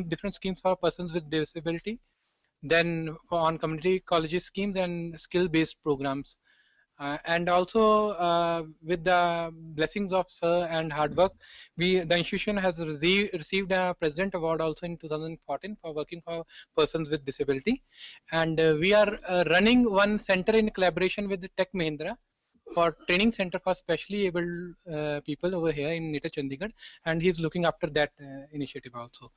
different schemes for persons with disability, then on community colleges schemes and skill-based programs. And also with the blessings of sir and hard work, the institution has received a president award also in 2014 for working for persons with disability. And we are running one center in collaboration with Tech Mahindra for training center for specially able people over here in Nita Chandigarh, and he's looking after that initiative also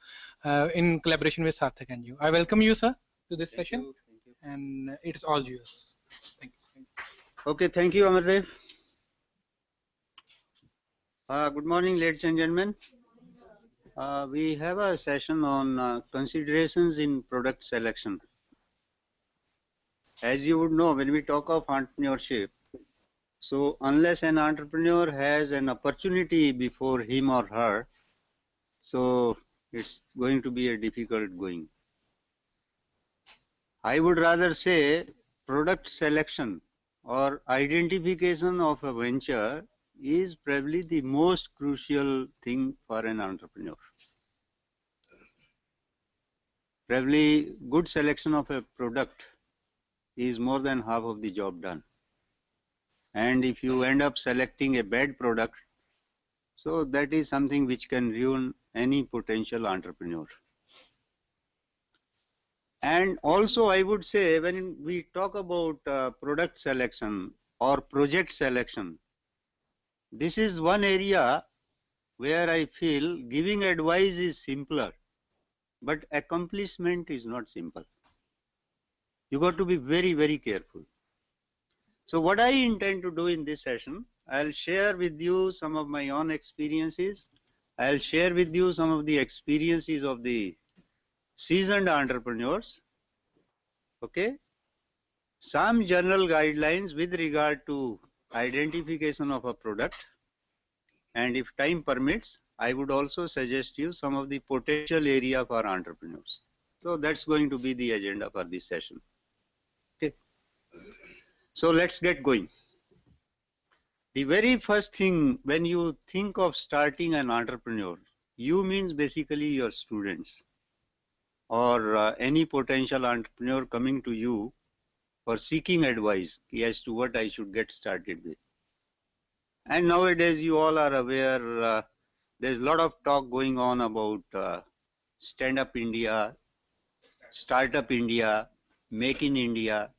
in collaboration with Sarthak and you. I welcome you, sir, to this session. Thank you. And it's all yours. Thank you. Okay, thank you, Amardev. Good morning, ladies and gentlemen. We have a session on considerations in product selection. As you would know, when we talk of entrepreneurship, so unless an entrepreneur has an opportunity before him or her, so it's going to be a difficult going. I would rather say product selection or identification of a venture is probably the most crucial thing for an entrepreneur. Probably good selection of a product is more than half of the job done. And if you end up selecting a bad product, so that is something which can ruin any potential entrepreneur. And also I would say when we talk about product selection or project selection, this is one area where I feel giving advice is simpler, but accomplishment is not simple. You got to be very, very careful. So what I intend to do in this session, I'll share with you some of my own experiences. I'll share with you some of the experiences of the seasoned entrepreneurs. Okay. Some general guidelines with regard to identification of a product. And if time permits, I would also suggest you some of the potential area for entrepreneurs. So that's going to be the agenda for this session. Okay. So let's get going. The very first thing when you think of starting an entrepreneur, you means basically your students or any potential entrepreneur coming to you for seeking advice as to what I should get started with. And nowadays you all are aware there's a lot of talk going on about Stand Up India, Startup India, Make in India,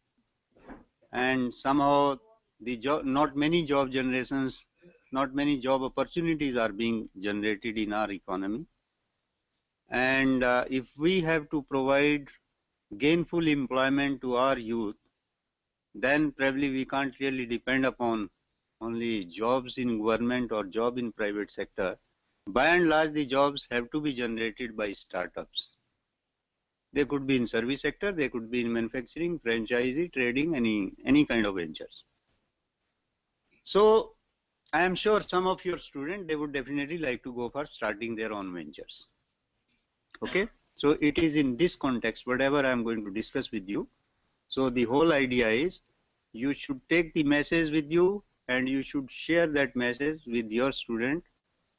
and somehow the not many job generations, not many job opportunities are being generated in our economy. And if we have to provide gainful employment to our youth, then probably we can't really depend upon only jobs in government or job in private sector. By and large, the jobs have to be generated by startups. They could be in service sector, they could be in manufacturing, franchisee, trading, any kind of ventures. So I am sure some of your students, they would definitely like to go for starting their own ventures. Okay, so it is in this context, whatever I am going to discuss with you. So the whole idea is you should take the message with you and you should share that message with your student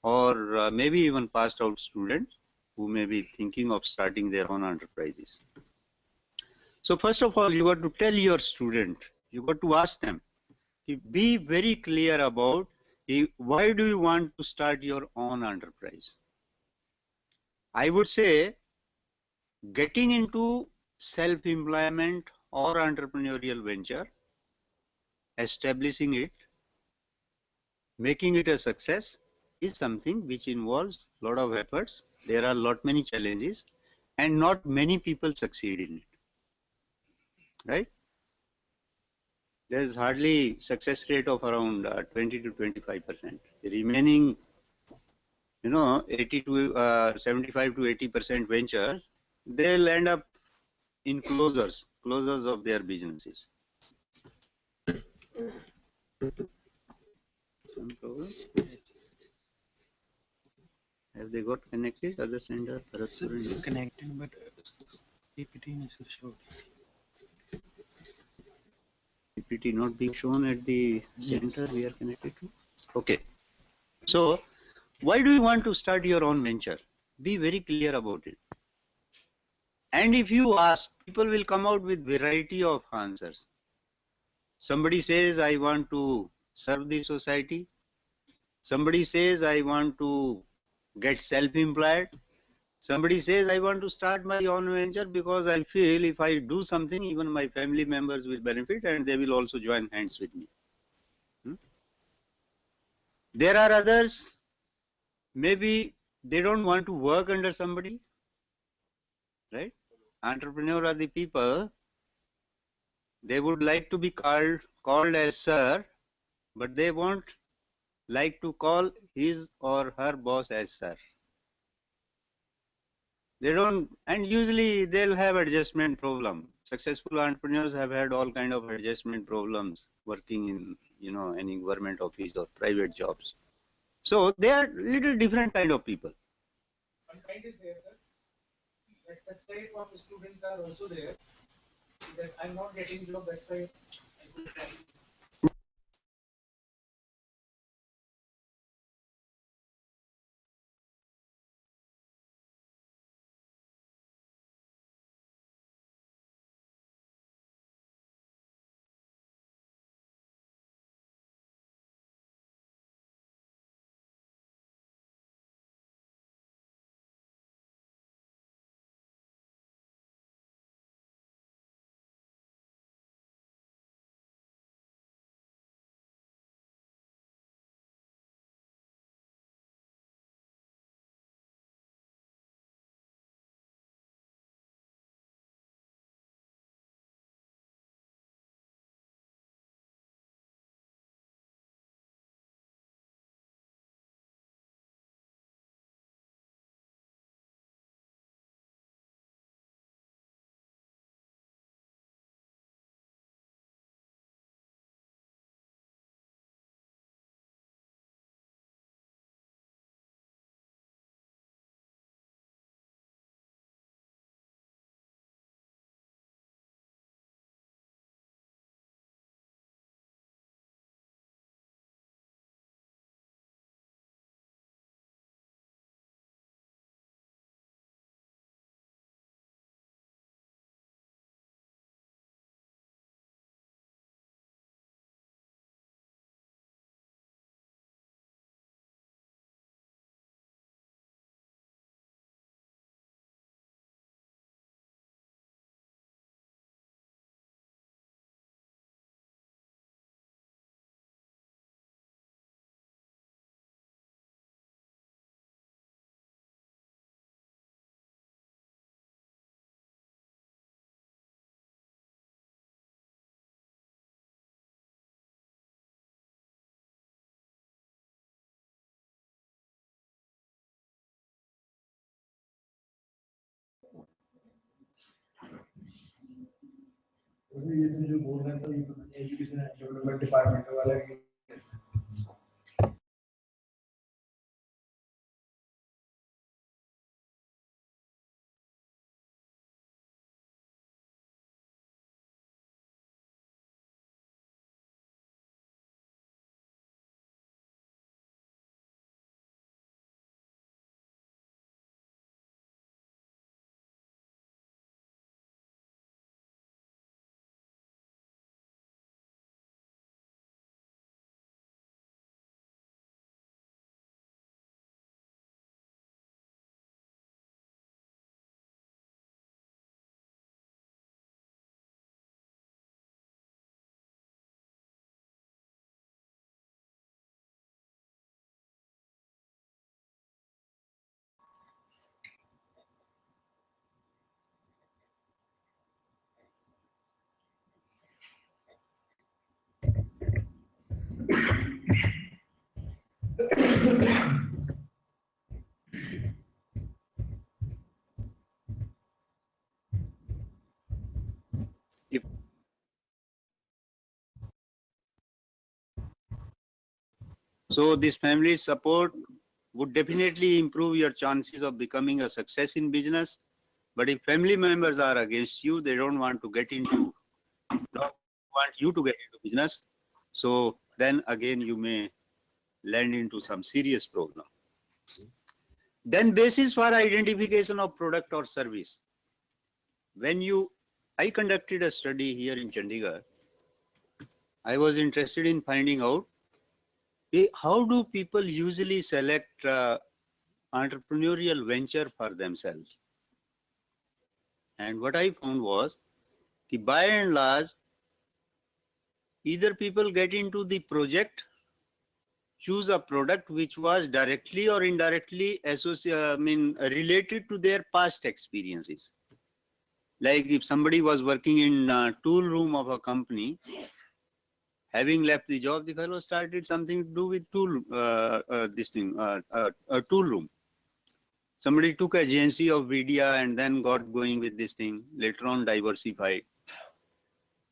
or maybe even passed out students who may be thinking of starting their own enterprises. So first of all, you got to tell your student, you got to ask them, be very clear about why do you want to start your own enterprise. I would say getting into self-employment or entrepreneurial venture, establishing it, making it a success is something which involves a lot of efforts. There are many challenges and not many people succeed in it, right? There is hardly success rate of around 20 to 25%. The remaining, 80 to 75 to 80% ventures, they'll end up in closures of their businesses. Some problem? Have they got connected? Other center? Connected, but PPT is showed. PPT not being shown at the center we are connected to? Okay. So, why do you want to start your own venture? Be very clear about it. And if you ask, people will come out with variety of answers. Somebody says, I want to serve the society. Somebody says, I want to get self-employed. Somebody says, I want to start my own venture because I feel if I do something, even my family members will benefit and they will also join hands with me. There are others, maybe they don't want to work under somebody, right? Entrepreneur are the people, they would like to be called as sir, but they won't like to call his or her boss as sir. They don't, and usually they'll have adjustment problem. Successful entrepreneurs have had all kind of adjustment problems working in, any government office or private jobs. So they are little different kind of people. One kind is there, sir. That such type of students are also there. That I'm not getting job, that's why I could try. इसमें जो बोल रहे थे education and development department वाले So this family support would definitely improve your chances of becoming a success in business. But if family members are against you, they don't want you to get into business. So then again, you may land into some serious problem. Then basis for identification of product or service. I conducted a study here in Chandigarh. I was interested in finding out how do people usually select entrepreneurial venture for themselves. And what I found was, by and large, either people get into the project, choose a product which was directly or indirectly related to their past experiences. Like if somebody was working in a tool room of a company, having left the job, the fellow started something to do with a tool room. Somebody took agency of media and then got going with this thing, later on diversified.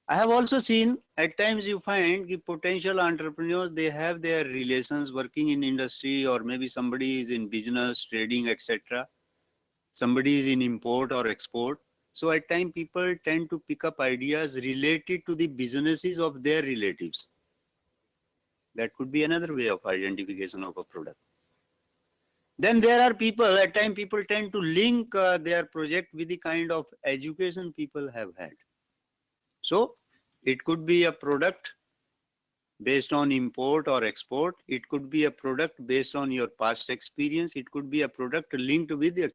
I have also seen at times you find the potential entrepreneurs, they have their relations working in industry, or maybe somebody is in business, trading, etc. Somebody is in import or export. So at times people tend to pick up ideas related to the businesses of their relatives. That could be another way of identification of a product. Then there are people, at times people tend to link their project with the kind of education people have had. So it could be a product based on import or export. It could be a product based on your past experience. It could be a product linked with the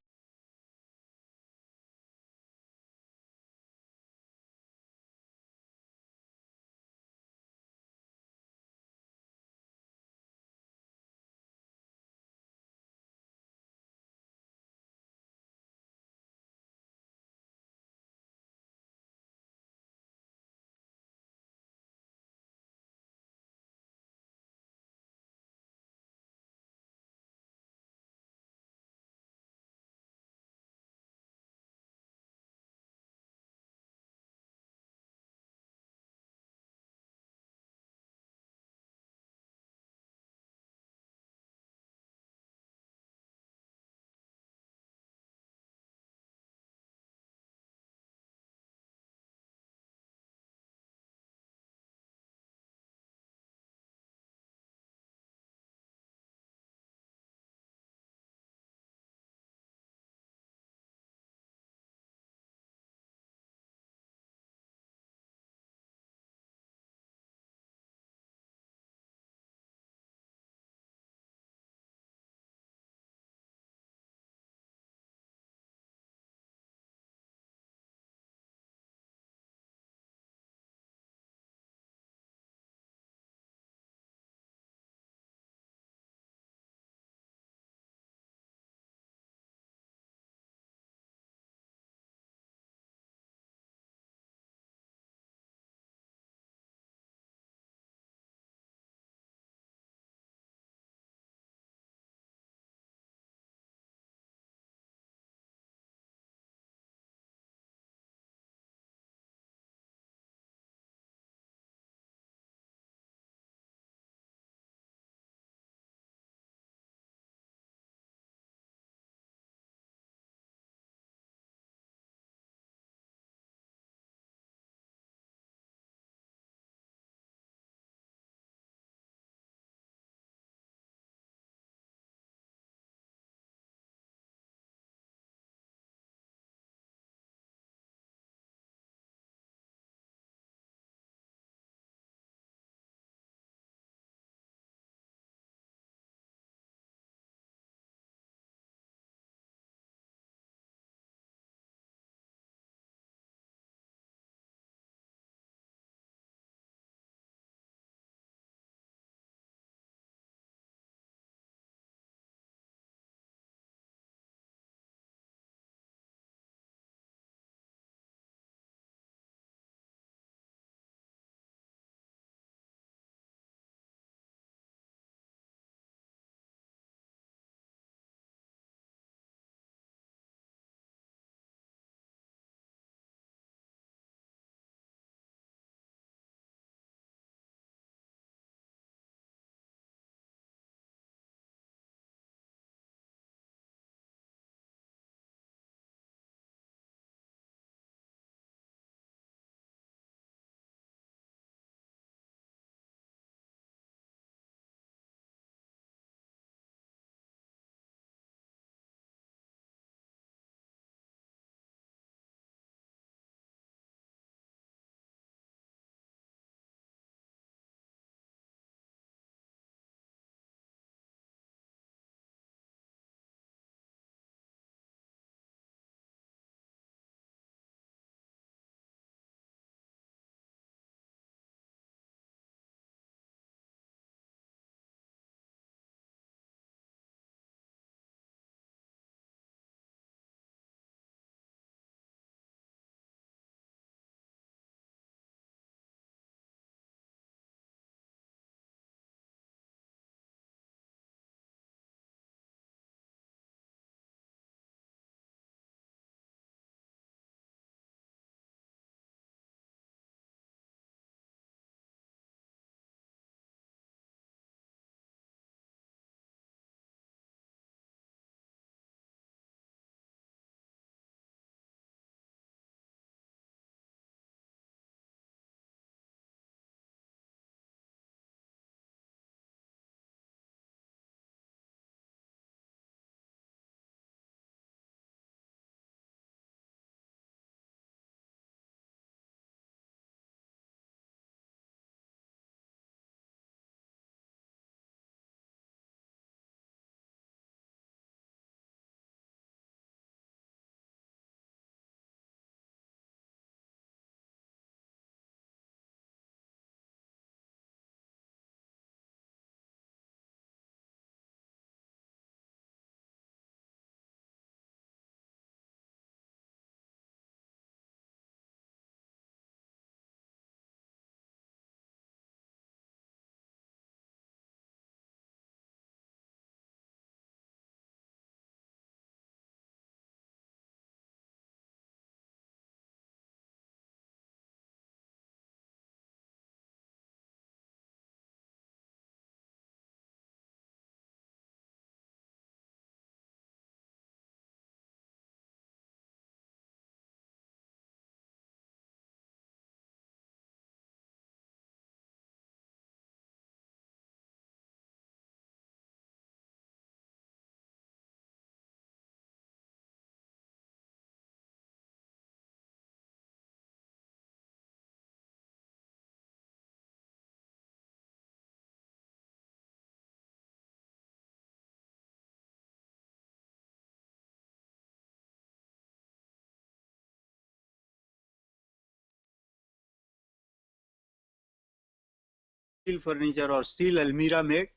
steel furniture or steel almirah made,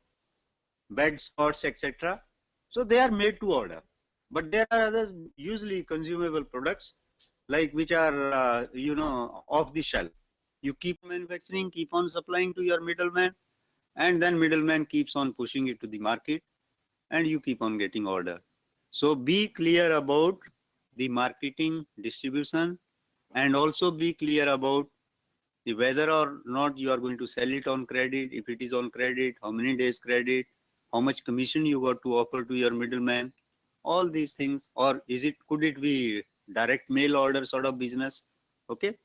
beds, cots, etc. So they are made to order. But there are others, usually consumable products, like which are, off the shelf. You keep manufacturing, keep on supplying to your middleman, and then middleman keeps on pushing it to the market, and you keep on getting order. So be clear about the marketing, distribution, and also be clear about whether or not you are going to sell it on credit. If it is on credit, how many days credit, how much commission you got to offer to your middleman, all these things. Or could it be direct mail order sort of business? Okay,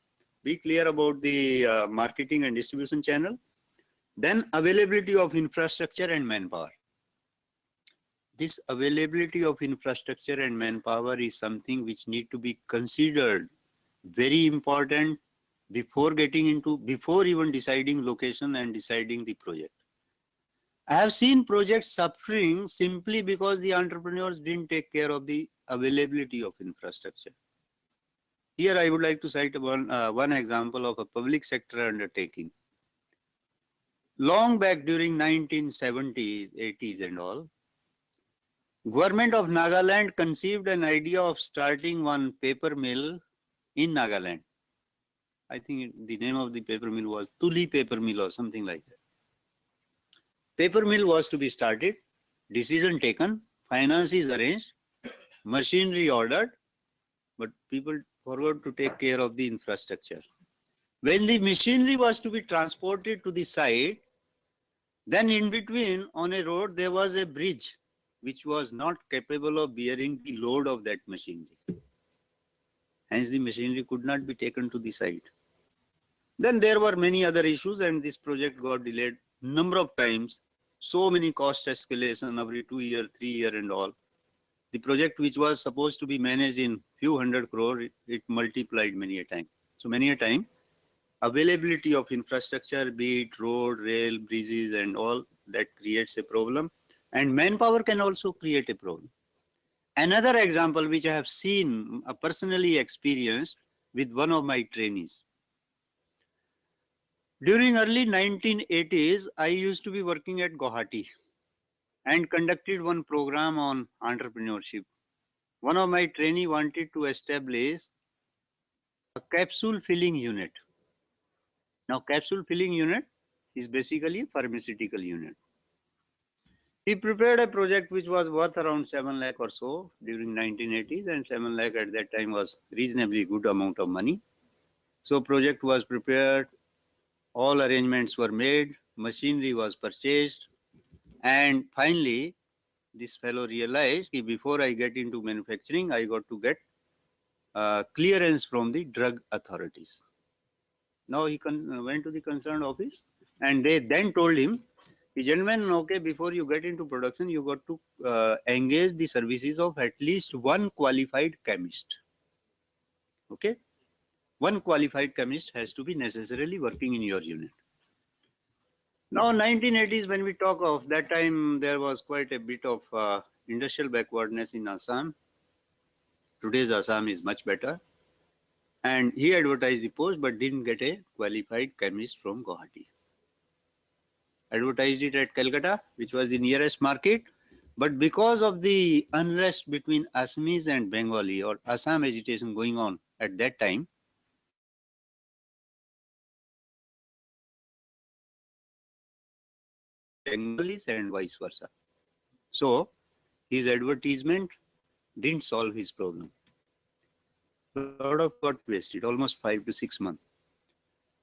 be clear about the marketing and distribution channel. Then availability of infrastructure and manpower. This availability of infrastructure and manpower is something which need to be considered very important before even deciding location and deciding the project. I have seen projects suffering simply because the entrepreneurs didn't take care of the availability of infrastructure. Here I would like to cite one example of a public sector undertaking. Long back during 1970s, 80s and all, Government of Nagaland conceived an idea of starting one paper mill in Nagaland. I think the name of the paper mill was Tuli Paper Mill or something like that. Paper mill was to be started, decision taken, finances arranged, machinery ordered, but people forgot to take care of the infrastructure. When the machinery was to be transported to the site, then in between on a road there was a bridge which was not capable of bearing the load of that machinery. Hence the machinery could not be taken to the site. Then there were many other issues and this project got delayed number of times. So many cost escalation every 2 year, 3 year and all. The project which was supposed to be managed in few hundred crore, it multiplied many a time. So many a time, availability of infrastructure, be it road, rail, bridges and all, that creates a problem. And manpower can also create a problem. Another example which I have seen, personally experienced with one of my trainees. During early 1980s, I used to be working at Guwahati and conducted one program on entrepreneurship. One of my trainees wanted to establish a capsule filling unit. Now, capsule filling unit is basically a pharmaceutical unit. He prepared a project which was worth around 7 lakh or so during 1980s, and 7 lakh at that time was reasonably good amount of money. So project was prepared, all arrangements were made, machinery was purchased, and finally this fellow realized that before I get into manufacturing, I got to get clearance from the drug authorities. Now he went to the concerned office and they then told him, gentlemen, okay, before you get into production, you got to engage the services of at least one qualified chemist. Okay, one qualified chemist has to be necessarily working in your unit. Now, 1980s, when we talk of that time, there was quite a bit of industrial backwardness in Assam. Today's Assam is much better. And he advertised the post but didn't get a qualified chemist from Guwahati. Advertised it at Calcutta, which was the nearest market. But because of the unrest between Assamese and Bengali or Assam agitation going on at that time, Bengalis and vice versa. So his advertisement didn't solve his problem. A lot of got wasted, almost 5 to 6 months.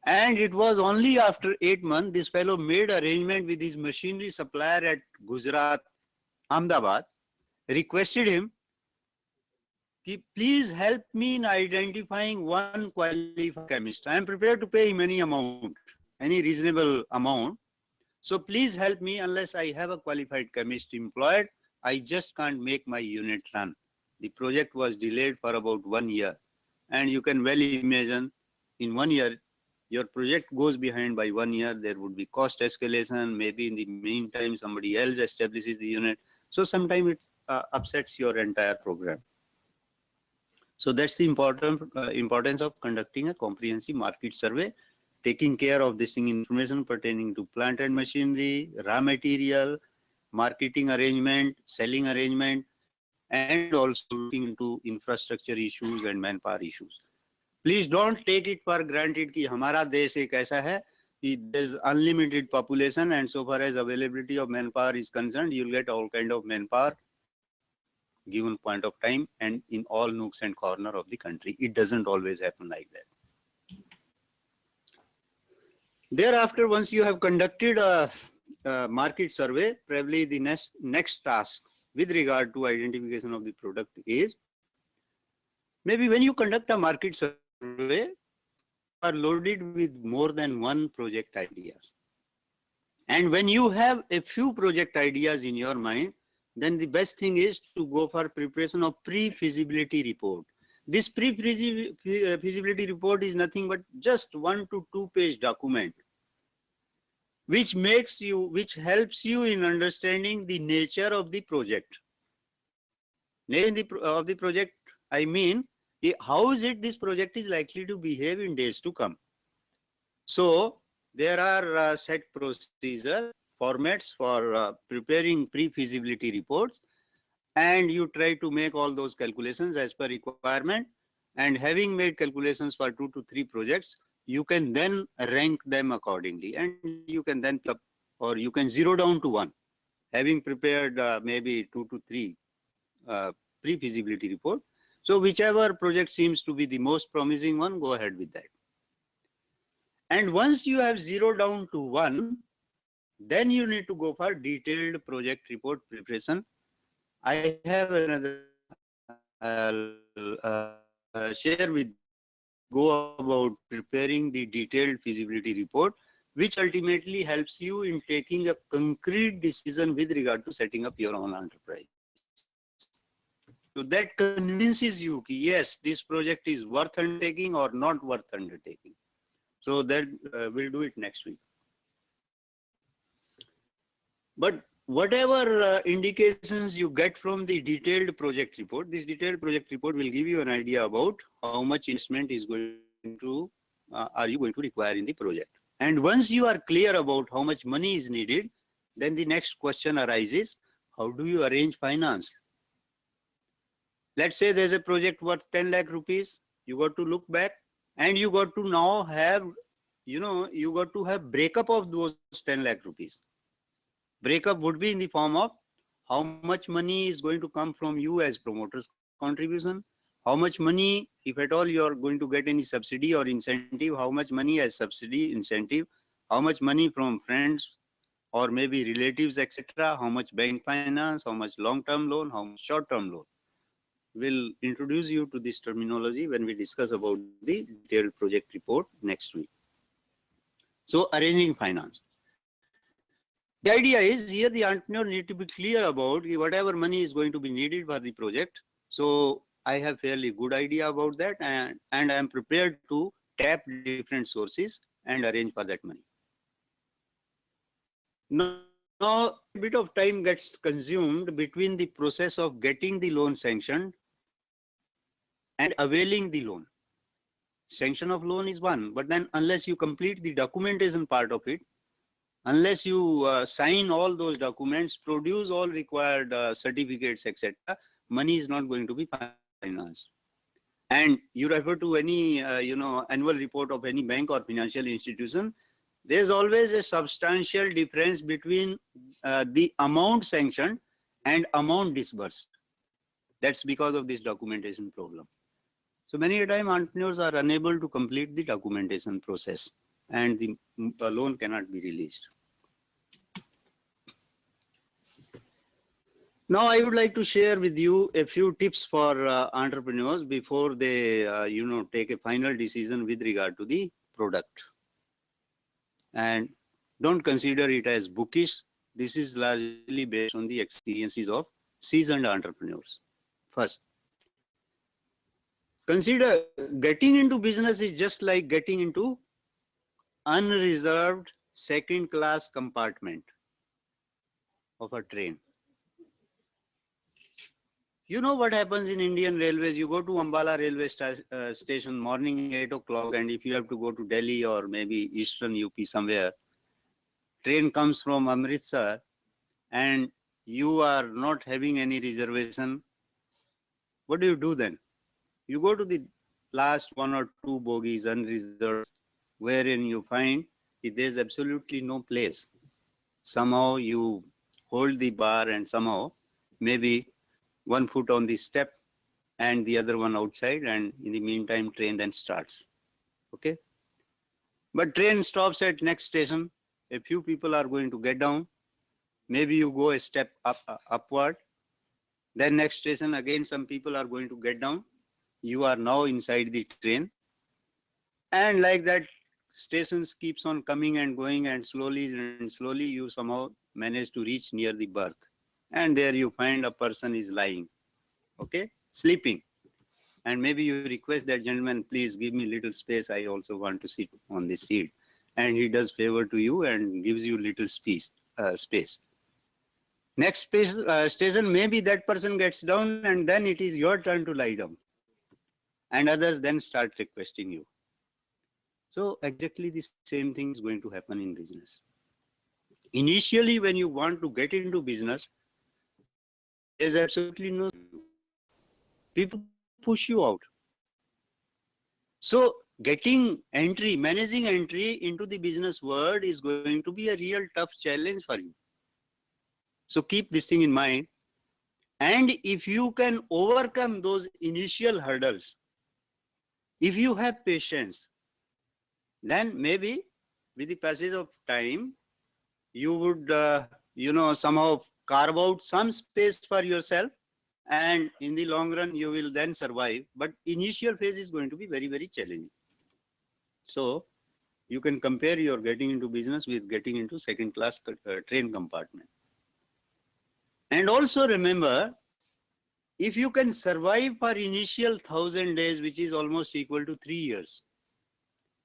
And it was only after 8 months, this fellow made arrangement with his machinery supplier at Gujarat, Ahmedabad, requested him, please help me in identifying one qualified chemist. I am prepared to pay him any amount, any reasonable amount. So please help me. Unless I have a qualified chemist employed, I just can't make my unit run. The project was delayed for about 1 year. And you can well imagine, in 1 year, your project goes behind by 1 year, there would be cost escalation. Maybe in the meantime, somebody else establishes the unit. So sometimes it upsets your entire program. So that's the importance of conducting a comprehensive market survey taking care of this thing, information pertaining to plant and machinery, raw material, marketing arrangement, selling arrangement, and also looking into infrastructure issues and manpower issues. Please don't take it for granted कि हमारा देश एक ऐसा है कि there's unlimited population and so far as availability of manpower is concerned, you'll get all kind of manpower given point of time and in all nooks and corner of the country. It doesn't always happen like that. Thereafter, once you have conducted a market survey, probably the next task with regard to identification of the product is, maybe when you conduct a market survey, you are loaded with more than one project ideas. And when you have a few project ideas in your mind, then the best thing is to go for preparation of pre-feasibility report. This pre-feasibility report is nothing but just 1 to 2 page document, which helps you in understanding the nature of the project. Of the project, I mean, how is it this project is likely to behave in days to come. So there are set procedure formats for preparing pre-feasibility reports, and you try to make all those calculations as per requirement, and having made calculations for 2 to 3 projects, you can then rank them accordingly, and you can then pick up, or you can zero down to one, having prepared maybe 2 to 3 pre-feasibility report. So whichever project seems to be the most promising one, go ahead with that. And once you have zeroed down to one, then you need to go for detailed project report preparation. I have another share with go about preparing the detailed feasibility report, which ultimately helps you in taking a concrete decision with regard to setting up your own enterprise. So that convinces you that yes, this project is worth undertaking or not worth undertaking. So that we'll do it next week. But whatever indications you get from the detailed project report, this detailed project report will give you an idea about how much investment is going to, are you going to require in the project. And once you are clear about how much money is needed, then the next question arises, how do you arrange finance? Let's say there's a project worth 10 lakh rupees, you got to look back and you got to now have, you got to have breakup of those 10 lakh rupees. Breakup would be in the form of how much money is going to come from you as promoters contribution, how much money, if at all you are going to get any subsidy or incentive, how much money as subsidy, incentive, how much money from friends or maybe relatives, etc., how much bank finance, how much long-term loan, how much short-term loan. We'll introduce you to this terminology when we discuss about the detailed project report next week. So arranging finance. The idea is here the entrepreneur need to be clear about whatever money is going to be needed for the project. So I have fairly good idea about that, and I am prepared to tap different sources and arrange for that money. Now a bit of time gets consumed between the process of getting the loan sanctioned and availing the loan. Sanction of loan is one, but then unless you complete the documentation part of it, unless you sign all those documents, produce all required certificates, etc., money is not going to be financed. And you refer to any annual report of any bank or financial institution, there's always a substantial difference between the amount sanctioned and amount disbursed. That's because of this documentation problem. So many a time entrepreneurs are unable to complete the documentation process and the loan cannot be released. Now I would like to share with you a few tips for entrepreneurs before they take a final decision with regard to the product. And don't consider it as bookish. This is largely based on the experiences of seasoned entrepreneurs. First, consider getting into business is just like getting into unreserved second-class compartment of a train. You know what happens in Indian Railways? You go to Ambala railway station morning 8 o'clock, and if you have to go to Delhi or maybe Eastern UP somewhere, train comes from Amritsar and you are not having any reservation. What do then? You go to the last one or two bogies unreserved, wherein you find there's absolutely no place. Somehow you hold the bar and somehow maybe one foot on the step and the other one outside, and in the meantime train then starts. Okay, but train stops at next station. A few people are going to get down. Maybe you go a step upward. Then next station again some people are going to get down. You are now inside the train, and like that stations keeps on coming and going, and slowly you somehow manage to reach near the berth, and there you find a person is lying, okay, sleeping, and maybe you request that gentleman, please give me little space, I also want to sit on this seat, and he does favor to you and gives you little space. Next station, maybe that person gets down and then it is your turn to lie down, and others then start requesting you. So exactly the same thing is going to happen in business. Initially, when you want to get into business, there's absolutely no, people push you out. So getting entry, managing entry into the business world is going to be a real tough challenge for you. So keep this thing in mind. And if you can overcome those initial hurdles, if you have patience, then maybe with the passage of time, you would, somehow carve out some space for yourself, and in the long run, you will then survive. But initial phase is going to be very, very challenging. So you can compare your getting into business with getting into second class train compartment. And also remember, if you can survive for initial 1,000 days, which is almost equal to 3 years,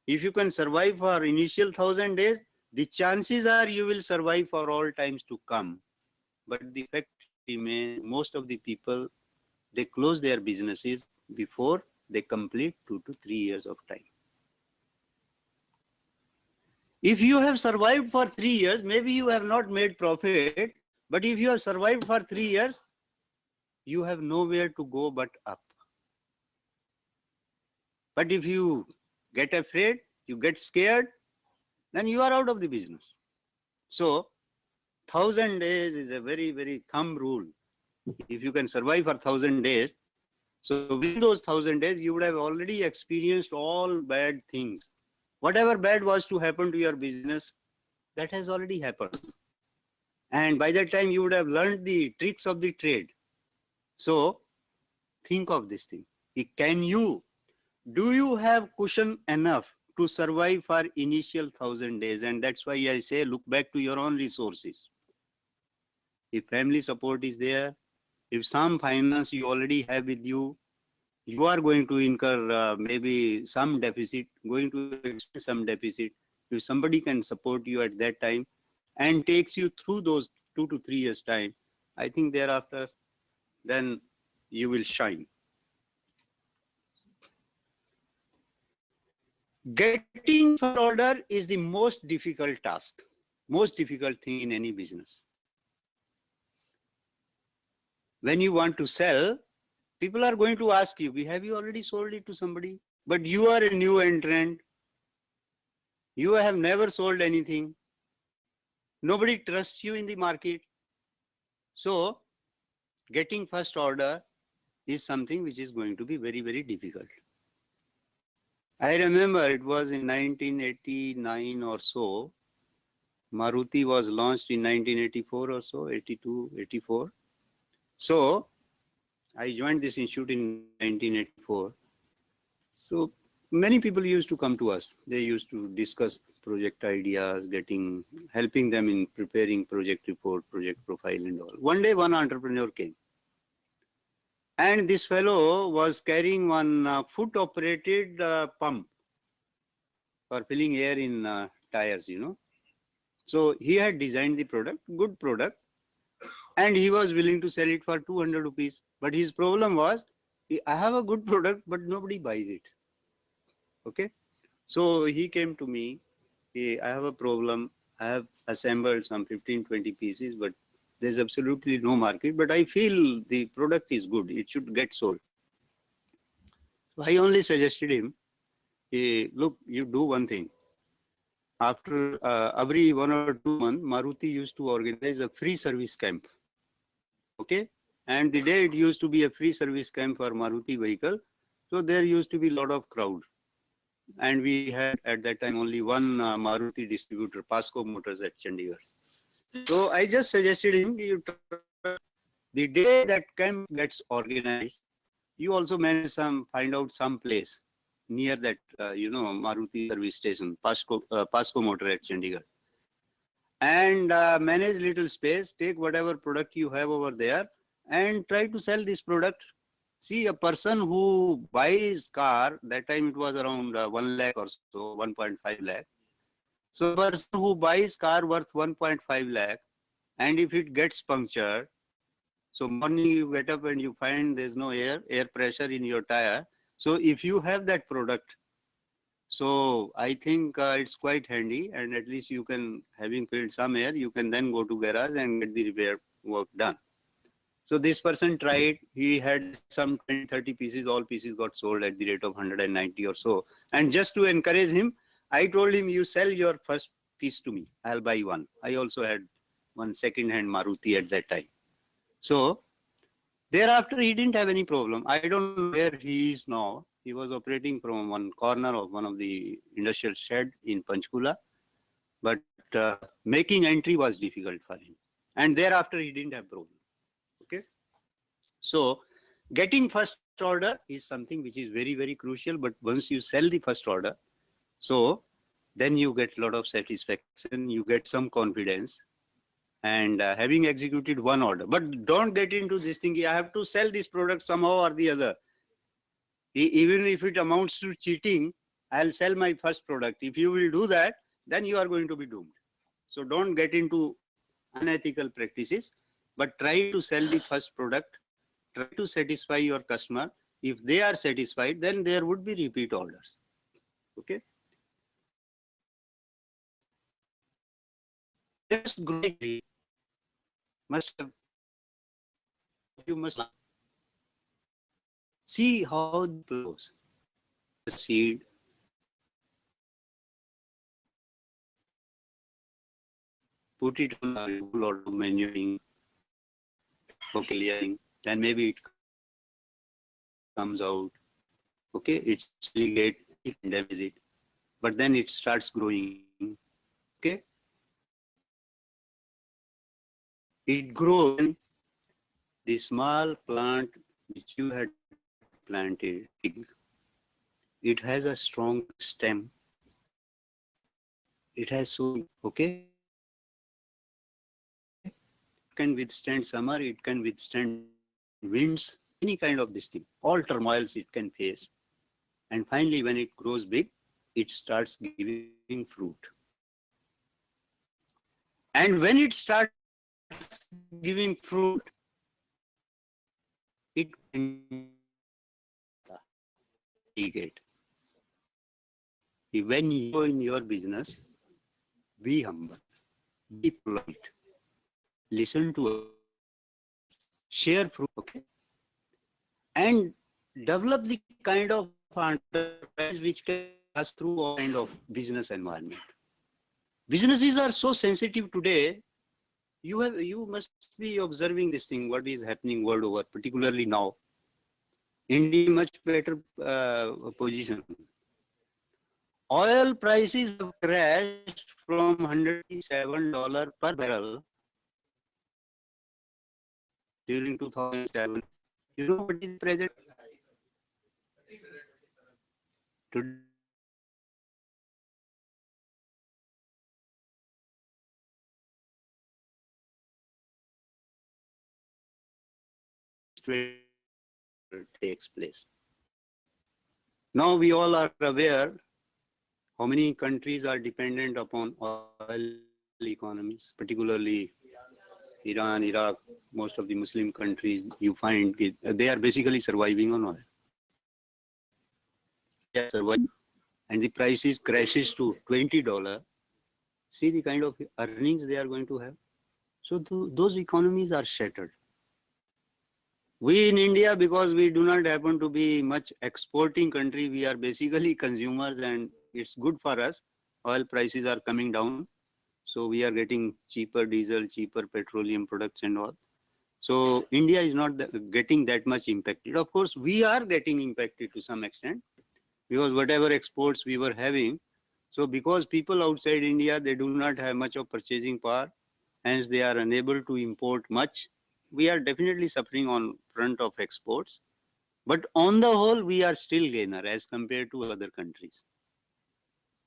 if you can survive for initial 1,000 days, the chances are you will survive for all times to come. But the fact remains, most of the people, they close their businesses before they complete 2 to 3 years of time. If you have survived for 3 years, maybe you have not made profit, but if you have survived for 3 years, you have nowhere to go but up. But if you get afraid, you get scared, then you are out of the business. So 1,000 days is a very, very thumb rule. If you can survive for 1,000 days, so within those 1,000 days, you would have already experienced all bad things. Whatever bad was to happen to your business, that has already happened. And by that time, you would have learned the tricks of the trade. So think of this thing. Do you have cushion enough to survive for initial 1,000 days? And that's why I say, look back to your own resources. If family support is there, if some finance you already have with you, you are going to incur maybe some deficit, going to expect some deficit. If somebody can support you at that time and takes you through those 2 to 3 years time, I think thereafter, then you will shine. Getting for order is the most difficult task, most difficult thing in any business. When you want to sell, people are going to ask you, have you already sold it to somebody? But you are a new entrant. You have never sold anything. Nobody trusts you in the market. So getting first order is something which is going to be very, very difficult. I remember it was in 1989 or so. Maruti was launched in 1984 or so, 82, 84. So I joined this institute in 1984. So many people used to come to us. They used to discuss project ideas, helping them in preparing project report, project profile and all. One day one entrepreneur came. And this fellow was carrying one foot operated pump for filling air in tires, So he had designed the product, good product, and he was willing to sell it for 200 rupees. But But his problem was, I have a good product, but nobody buys it. Okay. So he came to me, I have a problem. I have assembled some 15, 20 pieces, but there's absolutely no market. But I feel the product is good. It should get sold. So I only suggested him, look, you do one thing. After every 1 or 2 months, Maruti used to organize a free service camp. Okay. And the day it used to be a free service camp for Maruti vehicle, so there used to be a lot of crowd. And we had at that time only one Maruti distributor, Pasco Motors at Chandigarh. So I just suggested him, the day that camp gets organized, you also manage find out some place near that, Maruti service station, Pasco Motor at Chandigarh. And manage little space, take whatever product you have over there and try to sell this product. See, a person who buys car, that time it was around 1 lakh or so, 1.5 lakh. So a person who buys car worth 1.5 lakh, and if it gets punctured, so morning you get up and you find there's no air pressure in your tire. So if you have that product, so I think it's quite handy, and at least you can, having filled some air, you can then go to garage and get the repair work done. So this person tried, he had some 20, 30 pieces, all pieces got sold at the rate of 190 or so. And just to encourage him, I told him, you sell your first piece to me, I'll buy one. I also had one second-hand Maruti at that time. So thereafter, he didn't have any problem. I don't know where he is now. He was operating from one corner of one of the industrial shed in Panchkula, but making entry was difficult for him. And thereafter, he didn't have problem. Okay. So getting first order is something which is very, very crucial. But once you sell the first order, so then you get a lot of satisfaction, you get some confidence. And having executed one order, but don't get into this thing, I have to sell this product somehow or the other. Even if it amounts to cheating, I'll sell my first product. If you will do that, then you are going to be doomed. So don't get into unethical practices, but try to sell the first product, try to satisfy your customer. If they are satisfied, then there would be repeat orders. Okay. Just growing must have, you must see how it grows. The seed, put it on a lot of manuring, okay, clearing, then maybe it comes out. Okay, it's ligate, you can damage it, but then it starts growing. Okay, it grows. The small plant which you had planted, it has a strong stem. It has so, okay, it can withstand summer, it can withstand winds, any kind of this thing, all turmoils it can face. And finally, when it grows big, it starts giving fruit. And when it starts giving fruit, it can get. When you go in your business, be humble, be polite, listen to us, share fruit, okay? And develop the kind of enterprise which can pass through all kind of business environment. Businesses are so sensitive today. You must be observing this thing, what is happening world over, particularly now. India much better position. Oil prices have crashed from $107 per barrel during 2007. You know what is present? Today takes place. Now we all are aware how many countries are dependent upon oil economies, particularly Iran, Iraq, most of the Muslim countries, you find they are basically surviving on oil. They are surviving, and the prices crashes to $20. See the kind of earnings they are going to have. So those economies are shattered. We in India, because we do not happen to be much exporting country, we are basically consumers, and it's good for us. Oil prices are coming down. So we are getting cheaper diesel, cheaper petroleum products and all. So India is not getting that much impacted. Of course, we are getting impacted to some extent because whatever exports we were having. So because people outside India, they do not have much of purchasing power, hence they are unable to import much. We are definitely suffering on front of exports. But on the whole, we are still gainer as compared to other countries.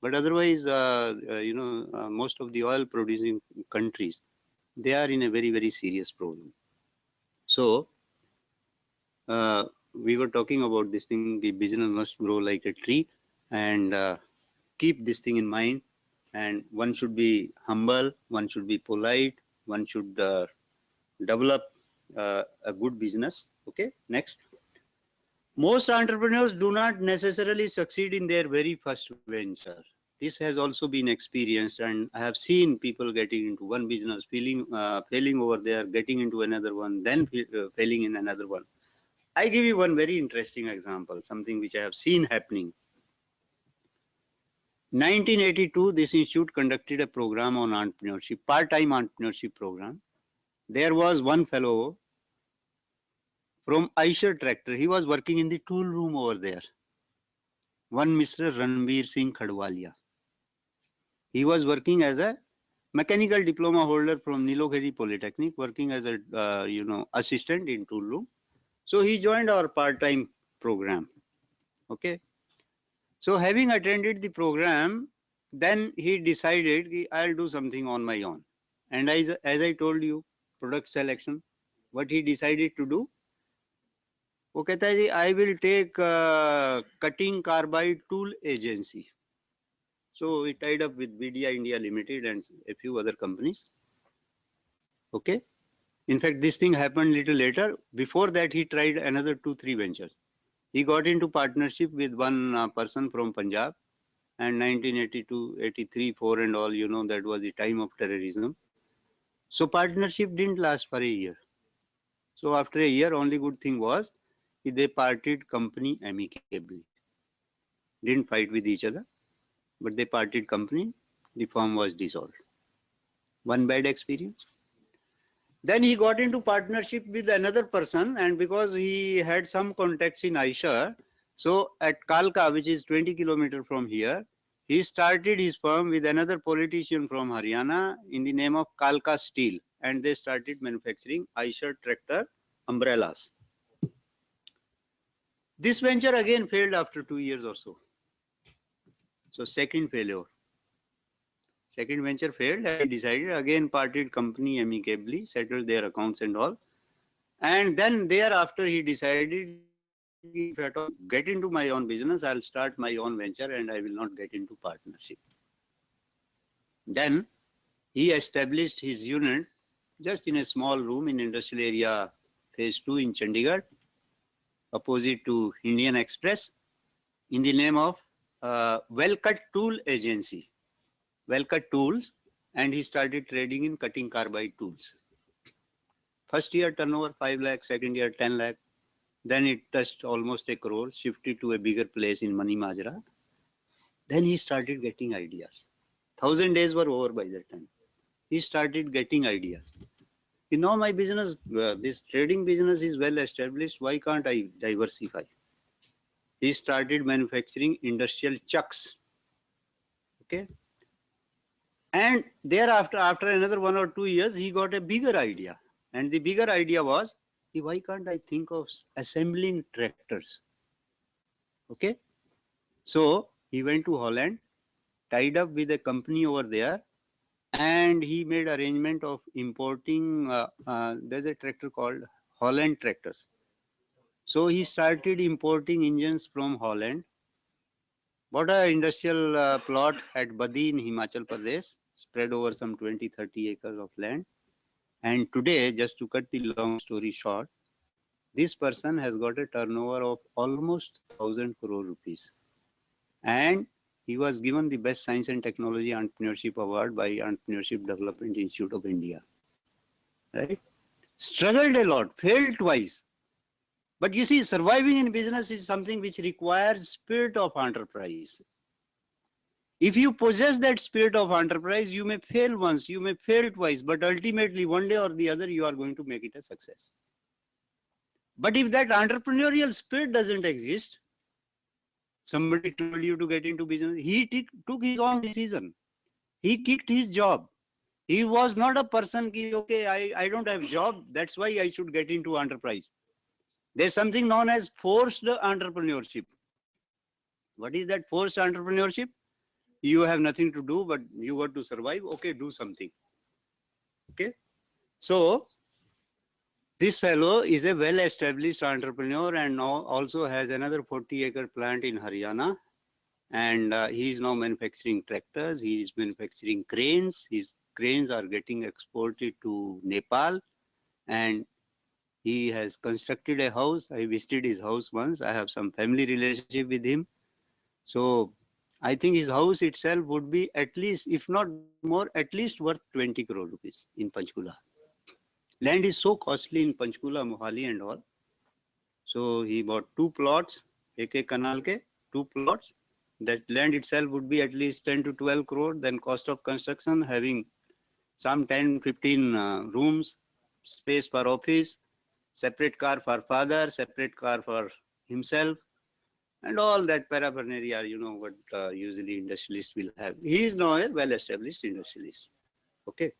But otherwise, most of the oil producing countries, they are in a very, very serious problem. So we were talking about this thing, the business must grow like a tree, and keep this thing in mind. And one should be humble, one should be polite, one should develop a good business. Okay, next. Most entrepreneurs do not necessarily succeed in their very first venture. This has also been experienced, and I have seen people getting into one business, failing over there, getting into another one, then failing in another one. I give you one very interesting example, something which I have seen happening. 1982, this institute conducted a program on entrepreneurship, part-time entrepreneurship program. There was one fellow from Eicher Tractor. He was working in the tool room over there. One Mr. Ranveer Singh Khadwalia. He was working as a mechanical diploma holder from Nilokheri Polytechnic, working as a assistant in tool room. So he joined our part-time program. Okay. So having attended the program, then he decided I'll do something on my own. And as I told you, product selection, what he decided to do, I will take cutting carbide tool agency. So he tied up with VDI India Limited and a few other companies. Okay. In fact, this thing happened little later. Before that, he tried another 2-3 ventures. He got into partnership with one person from Punjab, and 1982, 83, 4 and all, that was the time of terrorism. So partnership didn't last for a year. So after a year, only good thing was they parted company amicably. Didn't fight with each other, but they parted company. The firm was dissolved. One bad experience. Then he got into partnership with another person, and because he had some contacts in Eicher, so at Kalka, which is 20 kilometers from here, he started his firm with another politician from Haryana in the name of Kalka Steel, and they started manufacturing Eicher tractor umbrellas. This venture again failed after 2 years or so. So second failure. Second venture failed, and he decided again parted company amicably, settled their accounts and all. And then thereafter he decided, if at all get into my own business, I'll start my own venture and I will not get into partnership. Then he established his unit just in a small room in industrial area phase 2 in Chandigarh, opposite to Indian Express, in the name of Wellcut Tool Agency. Wellcut Tools, and he started trading in cutting carbide tools. First year turnover 5 lakh, second year 10 lakh. Then it touched almost a crore, shifted to a bigger place in Mani Majra. Then he started getting ideas. 1,000 days were over by that time. He started getting ideas. My business, this trading business is well established. Why can't I diversify? He started manufacturing industrial chucks. Okay. And thereafter, after another 1 or 2 years, he got a bigger idea. And the bigger idea was, why can't I think of assembling tractors? Okay. So he went to Holland, tied up with a company over there, and he made arrangement of importing, there's a tractor called Holland tractors. So he started importing engines from Holland, bought an industrial plot at Badi in Himachal Pradesh, spread over some 20-30 acres of land. And today, just to cut the long story short, this person has got a turnover of almost 1,000 crore rupees. And he was given the Best Science and Technology Entrepreneurship Award by Entrepreneurship Development Institute of India. Right? Struggled a lot, failed twice. But you see, surviving in business is something which requires spirit of enterprise. If you possess that spirit of enterprise, you may fail once, you may fail twice, but ultimately one day or the other, you are going to make it a success. But if that entrepreneurial spirit doesn't exist, somebody told you to get into business, he took his own decision. He kicked his job. He was not a person ki, okay, I don't have job, that's why I should get into enterprise. There's something known as forced entrepreneurship. What is that forced entrepreneurship? You have nothing to do, but you got to survive. Okay, do something. Okay. So this fellow is a well-established entrepreneur and now also has another 40-acre plant in Haryana. And he is now manufacturing tractors. He is manufacturing cranes. His cranes are getting exported to Nepal. And he has constructed a house. I visited his house once. I have some family relationship with him. So I think his house itself would be at least, if not more, at least worth 20 crore rupees in Panchkula. Land is so costly in Panchkula, Mohali and all. So he bought 2 plots, ek canal ke, 2 plots. That land itself would be at least 10 to 12 crore. Then cost of construction, having some 10, 15 rooms, space for office, separate car for father, separate car for himself, and all that paraphernalia, you know, what usually industrialists will have. He is now a well-established industrialist. Okay.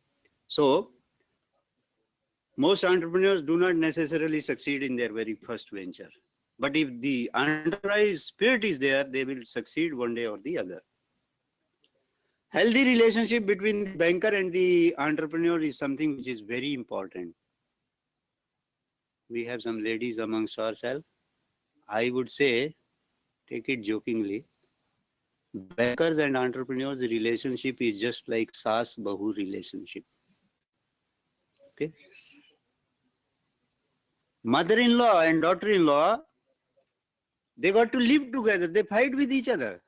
So most entrepreneurs do not necessarily succeed in their very first venture. But if the enterprise spirit is there, they will succeed one day or the other. Healthy relationship between the banker and the entrepreneur is something which is very important. We have some ladies amongst ourselves. I would say, take it jokingly, bankers and entrepreneurs relationship is just like Saas Bahu relationship. Okay. Mother-in-law and daughter-in-law, they got to live together. They fight with each other.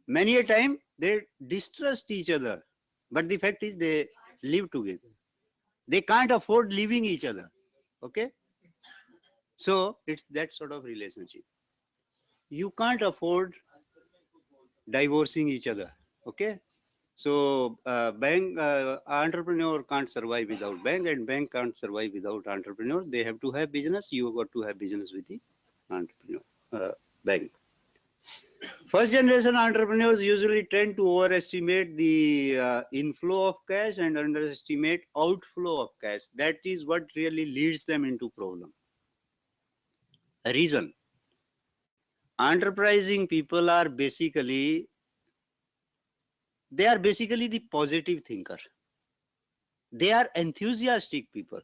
Many a time they distrust each other. But the fact is they live together. They can't afford leaving each other. Okay. So it's that sort of relationship. You can't afford divorcing each other. Okay. So entrepreneur can't survive without bank, and bank can't survive without entrepreneur. They have to have business. You got to have business with the entrepreneur bank. First generation entrepreneurs usually tend to overestimate the inflow of cash and underestimate outflow of cash. That is what really leads them into problem. A reason. Enterprising people are basically the positive thinker. They are enthusiastic people.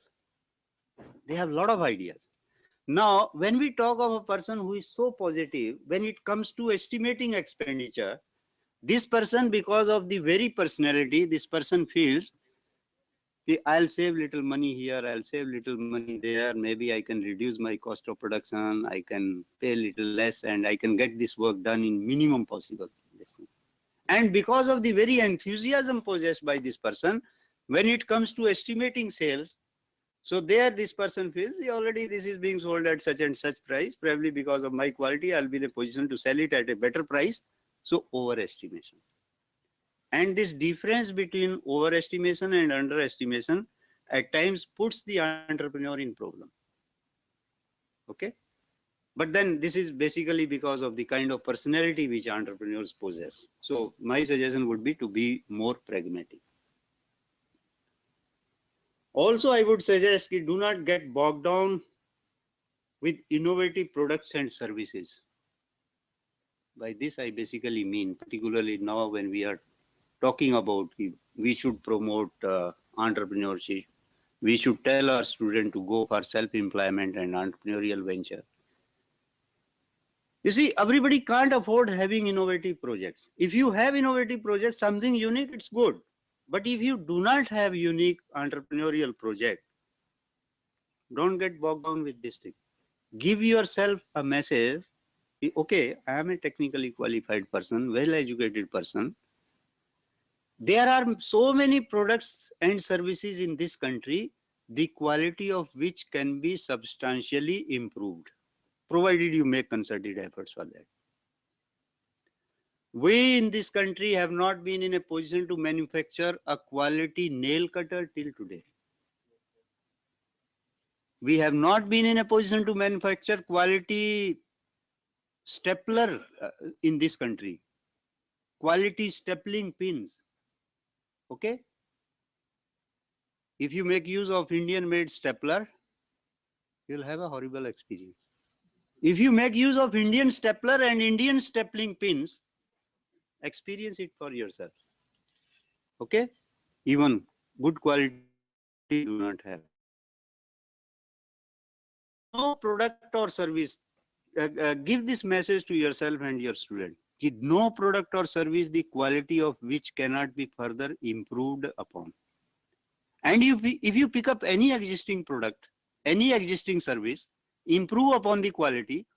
They have a lot of ideas. Now, when we talk of a person who is so positive, when it comes to estimating expenditure, this person, because of the very personality, this person feels, I'll save little money here, I'll save little money there, maybe I can reduce my cost of production, I can pay a little less, and I can get this work done in minimum possible. And because of the very enthusiasm possessed by this person, when it comes to estimating sales, so there this person feels already this is being sold at such and such price, probably because of my quality, I'll be in a position to sell it at a better price. So overestimation. And this difference between overestimation and underestimation at times puts the entrepreneur in problem. Okay. But then this is basically because of the kind of personality which entrepreneurs possess. So my suggestion would be to be more pragmatic. Also, I would suggest that do not get bogged down with innovative products and services. By this, I basically mean, particularly now when we are talking about we should promote entrepreneurship, we should tell our students to go for self-employment and entrepreneurial venture. You see, everybody can't afford having innovative projects. If you have innovative projects, something unique, it's good. But if you do not have unique entrepreneurial project, don't get bogged down with this thing. Give yourself a message. Okay, I am a technically qualified person, well-educated person. There are so many products and services in this country, the quality of which can be substantially improved, provided you make concerted efforts for that. We in this country have not been in a position to manufacture a quality nail cutter till today. We have not been in a position to manufacture quality stapler in this country, quality stapling pins. Okay? If you make use of Indian made stapler, you'll have a horrible experience. If you make use of Indian stapler and Indian stapling pins, experience it for yourself. Okay? Even good quality do not have. No product or service, give this message to yourself and your student. No product or service the quality of which cannot be further improved upon. And if you pick up any existing product, any existing service, improve upon the quality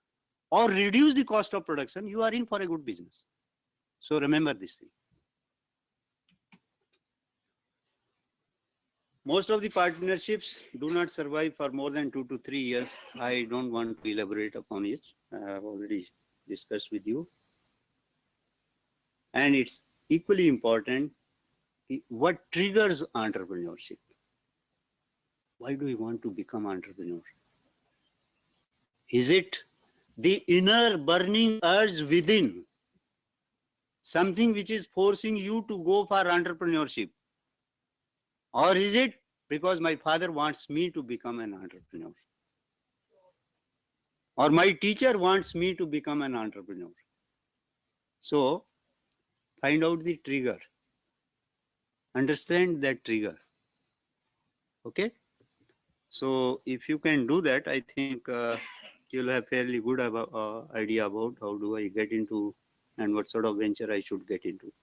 or reduce the cost of production, you are in for a good business. So remember this thing. Most of the partnerships do not survive for more than 2 to 3 years. I don't want to elaborate upon it. I have already discussed with you. And it's equally important, what triggers entrepreneurship? Why do we want to become entrepreneur? Is it the inner burning urge within, something which is forcing you to go for entrepreneurship? Or is it because my father wants me to become an entrepreneur? Or my teacher wants me to become an entrepreneur? So find out the trigger. Understand that trigger. Okay? So if you can do that, I think you'll have fairly good idea about how do I get into and what sort of venture I should get into.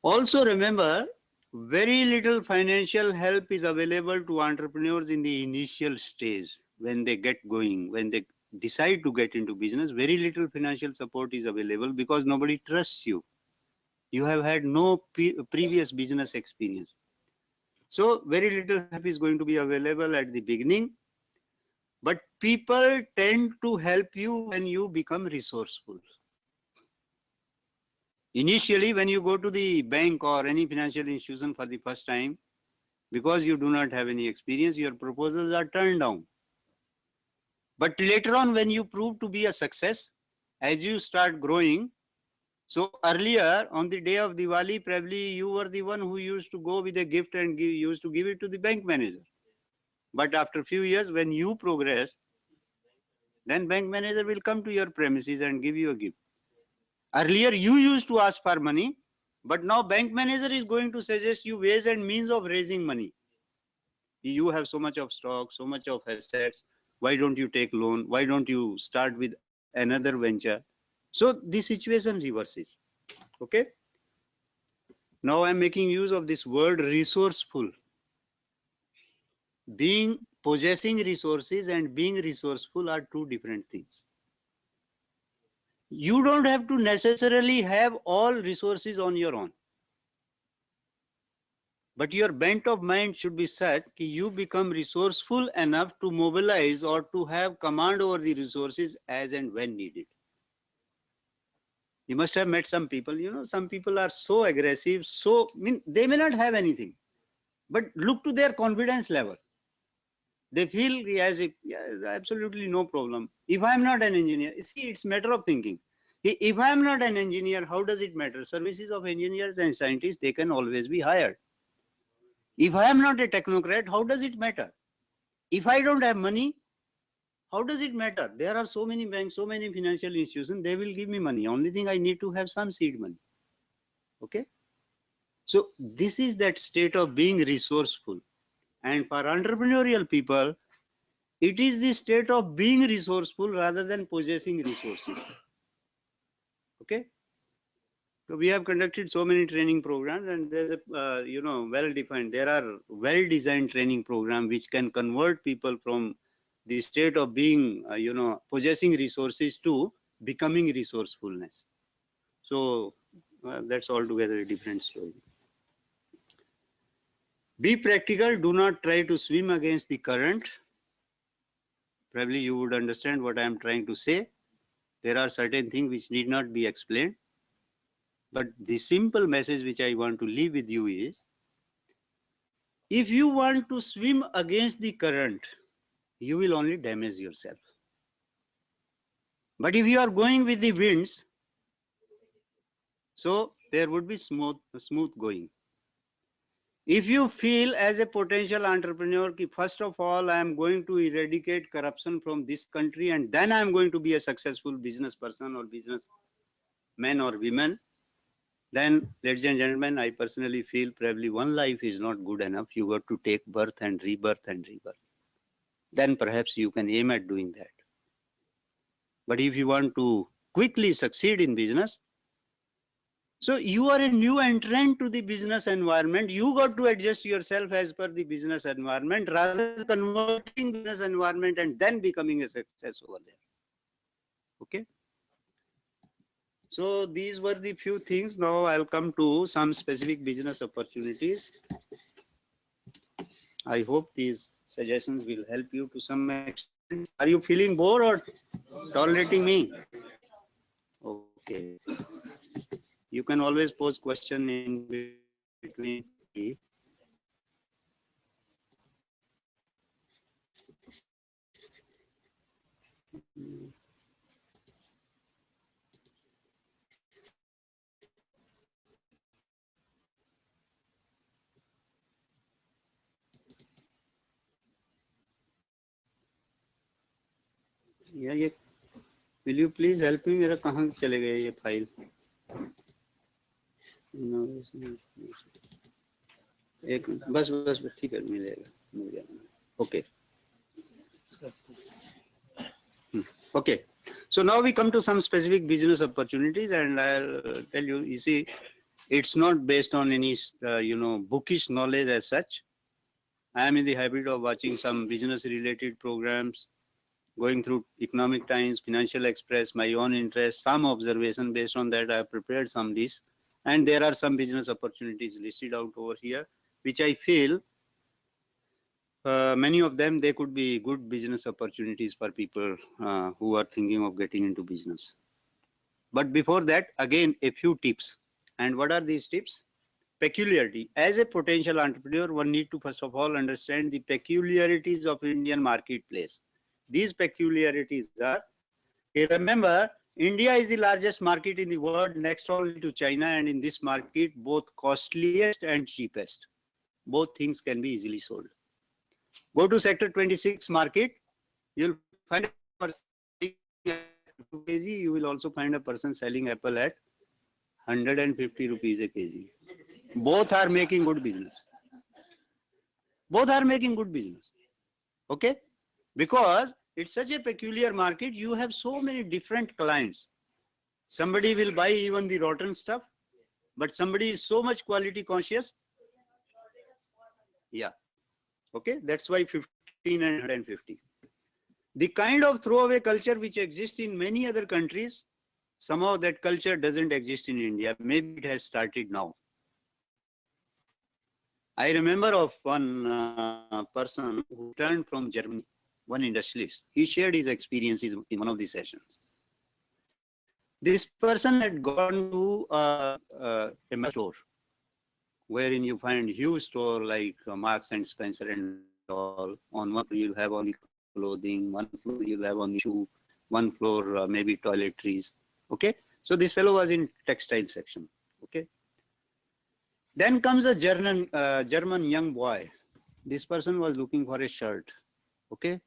Also remember, very little financial help is available to entrepreneurs in the initial stage when they get going, when they decide to get into business. Very little financial support is available because nobody trusts you. You have had no previous business experience. So very little help is going to be available at the beginning, but people tend to help you when you become resourceful. Initially, when you go to the bank or any financial institution for the first time, because you do not have any experience, your proposals are turned down. But later on, when you prove to be a success, as you start growing, so earlier on the day of Diwali, probably you were the one who used to go with a gift and used to give it to the bank manager. But after a few years, when you progress, then bank manager will come to your premises and give you a gift. Earlier, you used to ask for money, but now bank manager is going to suggest you ways and means of raising money. You have so much of stock, so much of assets. Why don't you take loan? Why don't you start with another venture? So the situation reverses. Okay. Now I'm making use of this word resourceful. Possessing resources and being resourceful are two different things. You don't have to necessarily have all resources on your own. But your bent of mind should be such that you become resourceful enough to mobilize or to have command over the resources as and when needed. You must have met some people, some people are so aggressive, they may not have anything, but look to their confidence level. They feel as if, yeah, absolutely no problem. If I'm not an engineer, see, it's a matter of thinking. If I'm not an engineer, how does it matter? Services of engineers and scientists, they can always be hired. If I am not a technocrat, how does it matter? If I don't have money, how does it matter? There are so many banks, so many financial institutions, they will give me money. Only thing I need to have some seed money. Okay? So this is that state of being resourceful. And for entrepreneurial people, it is the state of being resourceful rather than possessing resources. Okay? So we have conducted so many training programs, and there's a you know, well defined. There are well designed training programs which can convert people from the state of being you know, possessing resources to becoming resourcefulness. So that's altogether a different story. Be practical. Do not try to swim against the current. Probably you would understand what I am trying to say. There are certain things which need not be explained. But the simple message which I want to leave with you is, if you want to swim against the current, you will only damage yourself. But if you are going with the winds, so there would be smooth going. If you feel as a potential entrepreneur, first of all, I am going to eradicate corruption from this country, and then I am going to be a successful business person or businessman or woman, then, ladies and gentlemen, I personally feel probably one life is not good enough. You got to take birth and rebirth and rebirth. Then perhaps you can aim at doing that. But if you want to quickly succeed in business, so you are a new entrant to the business environment. You got to adjust yourself as per the business environment rather than converting business environment and then becoming a success over there. Okay. So these were the few things. Now I'll come to some specific business opportunities. I hope these suggestions will help you to some extent. Are you feeling bored or tolerating me? Okay. You can always pose question in between. Yeah, ये will you please help me? मेरा कहाँ चले गए ये file? एक बस ठीक है, मिलेगा, मिल गया. Okay. Okay. So now we come to some specific business opportunities, and I'll tell you. You see, it's not based on any you know, bookish knowledge as such. I am in the habit of watching some business-related programs, going through Economic Times, Financial Express, my own interest, some observation. Based on that, I have prepared some lists, and there are some business opportunities listed out over here, which I feel many of them, they could be good business opportunities for people who are thinking of getting into business. But before that, again, a few tips. And what are these tips? Peculiarity. As a potential entrepreneur, one need to first of all understand the peculiarities of Indian marketplace. These peculiarities are, remember, India is the largest market in the world, next only to China, and in this market, both costliest and cheapest. Both things can be easily sold. Go to sector 26 market, you'll find a person selling 2 kg, you will also find a person selling apple at 150 rupees a kg. Both are making good business. Both are making good business. Okay? Because it's such a peculiar market, you have so many different clients. Somebody will buy even the rotten stuff, but somebody is so much quality conscious. Yeah. Okay, that's why 15 and 150. The kind of throwaway culture which exists in many other countries, somehow that culture doesn't exist in India. Maybe it has started now. I remember of one person who returned from Germany, one industrialist. He shared his experiences in one of the sessions. This person had gone to a store, wherein you find huge store like Marks and Spencer and all. On one floor you'll have only clothing, one floor you'll have only shoe, one floor maybe toiletries. Okay, so this fellow was in textile section. Okay, then comes a German young boy. This person was looking for a shirt. Okay,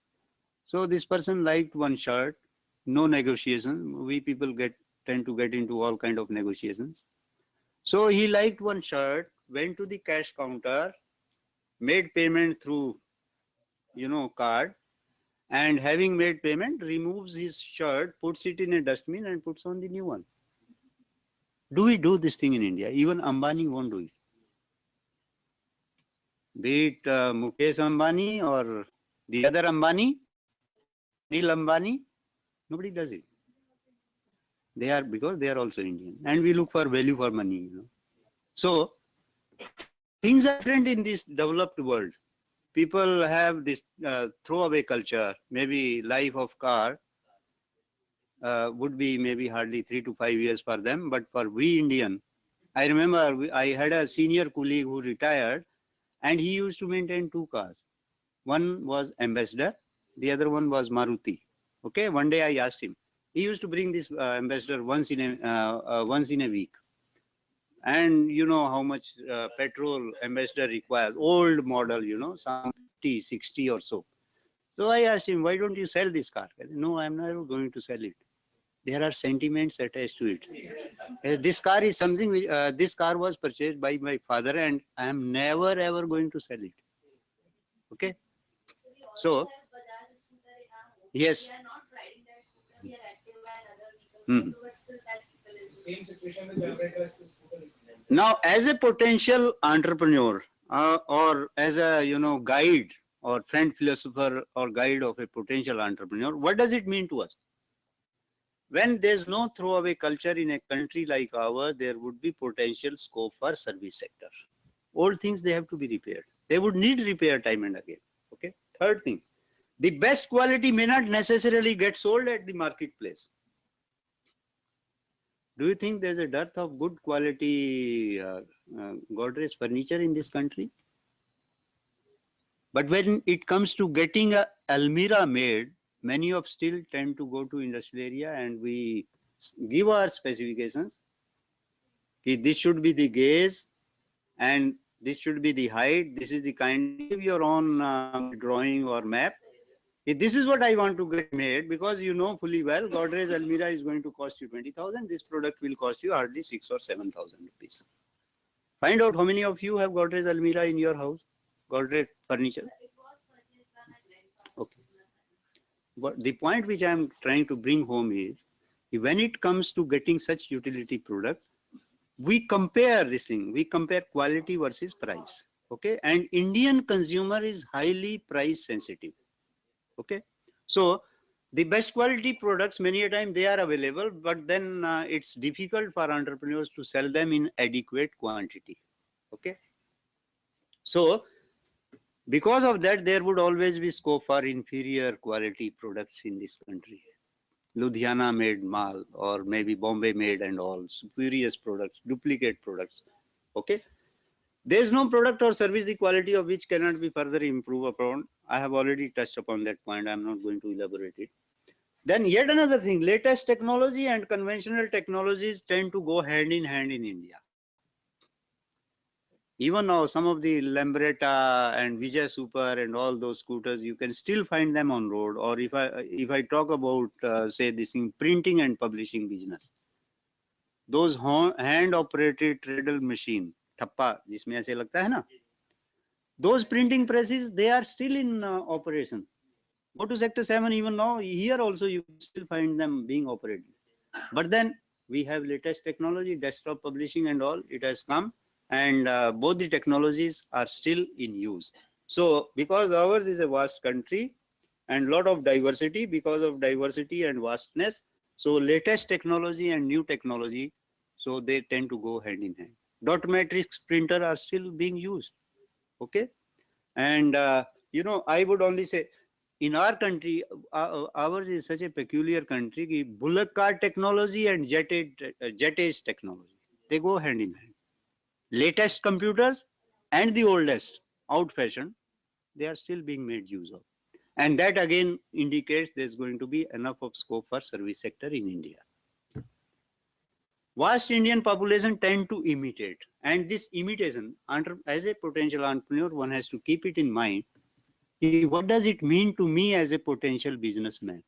so this person liked one shirt. No negotiation. We people tend to get into all kind of negotiations. So he liked one shirt, went to the cash counter, made payment through, you know, card, and having made payment, removes his shirt, puts it in a dustbin and puts on the new one. Do we do this thing in India? Even Ambani won't do it. Be it Mukesh Ambani or the other Ambani, Neil Ambani, nobody does it. They are, because they are also Indian, and we look for value for money, you know. So things are different in this developed world. People have this throwaway culture. Maybe life of car would be maybe hardly 3 to 5 years for them, but for we Indian, I remember I had a senior colleague who retired, and he used to maintain 2 cars. One was Ambassador, the other one was Maruti. Okay, one day I asked him. He used to bring this Ambassador once in a week, and you know how much petrol Ambassador requires. Old model, you know, some 50, 60 or so. So I asked him, why don't you sell this car? He said, no, I'm never going to sell it. There are sentiments attached to it. This car is something which, this car was purchased by my father, and I am never ever going to sell it. Okay. So, yes. Same situation with generators. Now, as a potential entrepreneur or as a guide or friend philosopher or guide of a potential entrepreneur, what does it mean to us? When there's no throwaway culture in a country like ours, there would be potential scope for service sector. Old things, they have to be repaired. They would need repair time and again. Okay. Third thing, the best quality may not necessarily get sold at the marketplace. Do you think there's a dearth of good quality Godrej furniture in this country? But when it comes to getting a Almirah made, many of still tend to go to industrial area and we give our specifications. This should be the gaze and this should be the height. This is the kind, give your own drawing or map. This is what I want to get made, because you know fully well Godrej Almirah is going to cost you 20,000. This product will cost you hardly 6,000 or 7,000 rupees. Find out how many of you have Godrej Almirah in your house, Godrej furniture. Okay. But the point which I am trying to bring home is, when it comes to getting such utility products, we compare this thing. We compare quality versus price. Okay. And Indian consumer is highly price sensitive. Okay, so the best quality products, many a time they are available, but then it's difficult for entrepreneurs to sell them in adequate quantity. Okay, so because of that, there would always be scope for inferior quality products in this country. Ludhiana made mal, or maybe Bombay made and all, spurious products, duplicate products. Okay. There is no product or service the quality of which cannot be further improved upon. I have already touched upon that point. I am not going to elaborate it. Then yet another thing, latest technology and conventional technologies tend to go hand in hand in India. Even now, some of the Lambretta and Vijay Super and all those scooters, you can still find them on road. Or if I talk about, say, this thing, printing and publishing business, those hand-operated treadle machine, ठप्पा जिसमें ऐसे लगता है ना, those printing presses, they are still in operation. Go to sector 7 even now, here also you still find them being operated. But then we have latest technology, desktop publishing and all, it has come, and both the technologies are still in use. So because ours is a vast country and lot of diversity, because of diversity and vastness, so latest technology and new technology, so they tend to go hand in hand. Dot matrix printer are still being used. Okay. And, I would only say in our country, ours is such a peculiar country, ki bullock cart technology and jet age technology, they go hand in hand. Latest computers and the oldest, out-fashioned, they are still being made use of. And that again indicates there's going to be enough of scope for service sector in India. Vast Indian population tend to imitate, and this imitation, as a potential entrepreneur, one has to keep it in mind. What does it mean to me as a potential businessman?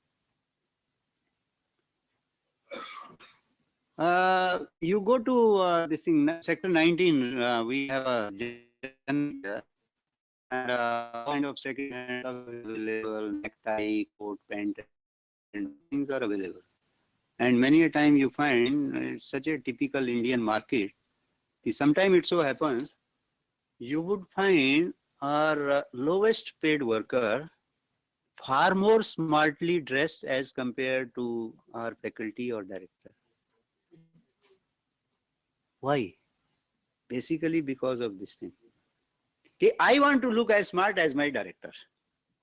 You go to this thing, sector 19, we have a and kind of second hand available, necktie, coat, pant, and things are available. And many a time you find it's such a typical Indian market. Sometimes it so happens you would find our lowest paid worker far more smartly dressed as compared to our faculty or director. Why? Basically because of this thing. Okay, I want to look as smart as my director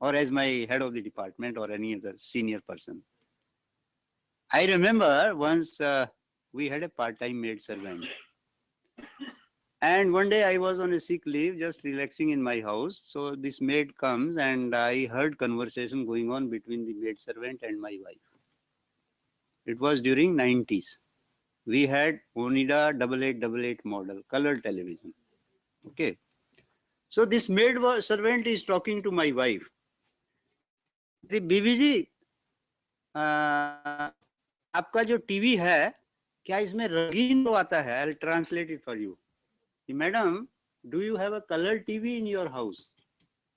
or as my head of the department or any other senior person. I remember once we had a part-time maid servant. And one day I was on a sick leave, just relaxing in my house. So this maid comes and I heard conversation going on between the maid servant and my wife. It was during 90s. We had Onida 8888 model, color television. Okay. So this maid servant is talking to my wife. The बीबी जी, आपका जो TV है, क्या इसमें रंगीन तो आता है? I'll translate it for you. Madam, do you have a color TV in your house?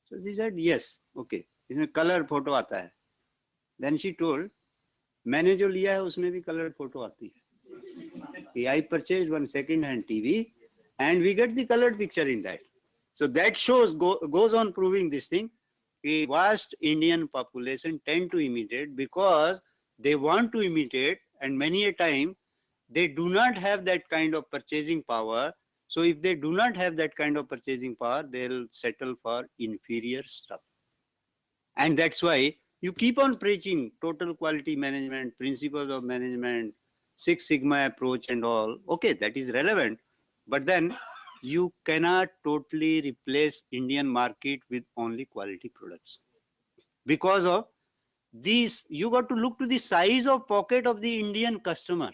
So she said, yes. Okay. इसमें color photo आता है. Then she told, मैंने जो लिया है उसमें भी color photo आती है. I purchased one second-hand TV and we get the colored picture in that. So that shows, goes on proving this thing. The vast Indian population tend to imitate because they want to imitate, and many a time they do not have that kind of purchasing power. So if they do not have that kind of purchasing power, they'll settle for inferior stuff. And that's why you keep on preaching total quality management, principles of management, Six Sigma approach and all. Okay, that is relevant. But then you cannot totally replace Indian market with only quality products. Because of these, you got to look to the size of pocket of the Indian customer.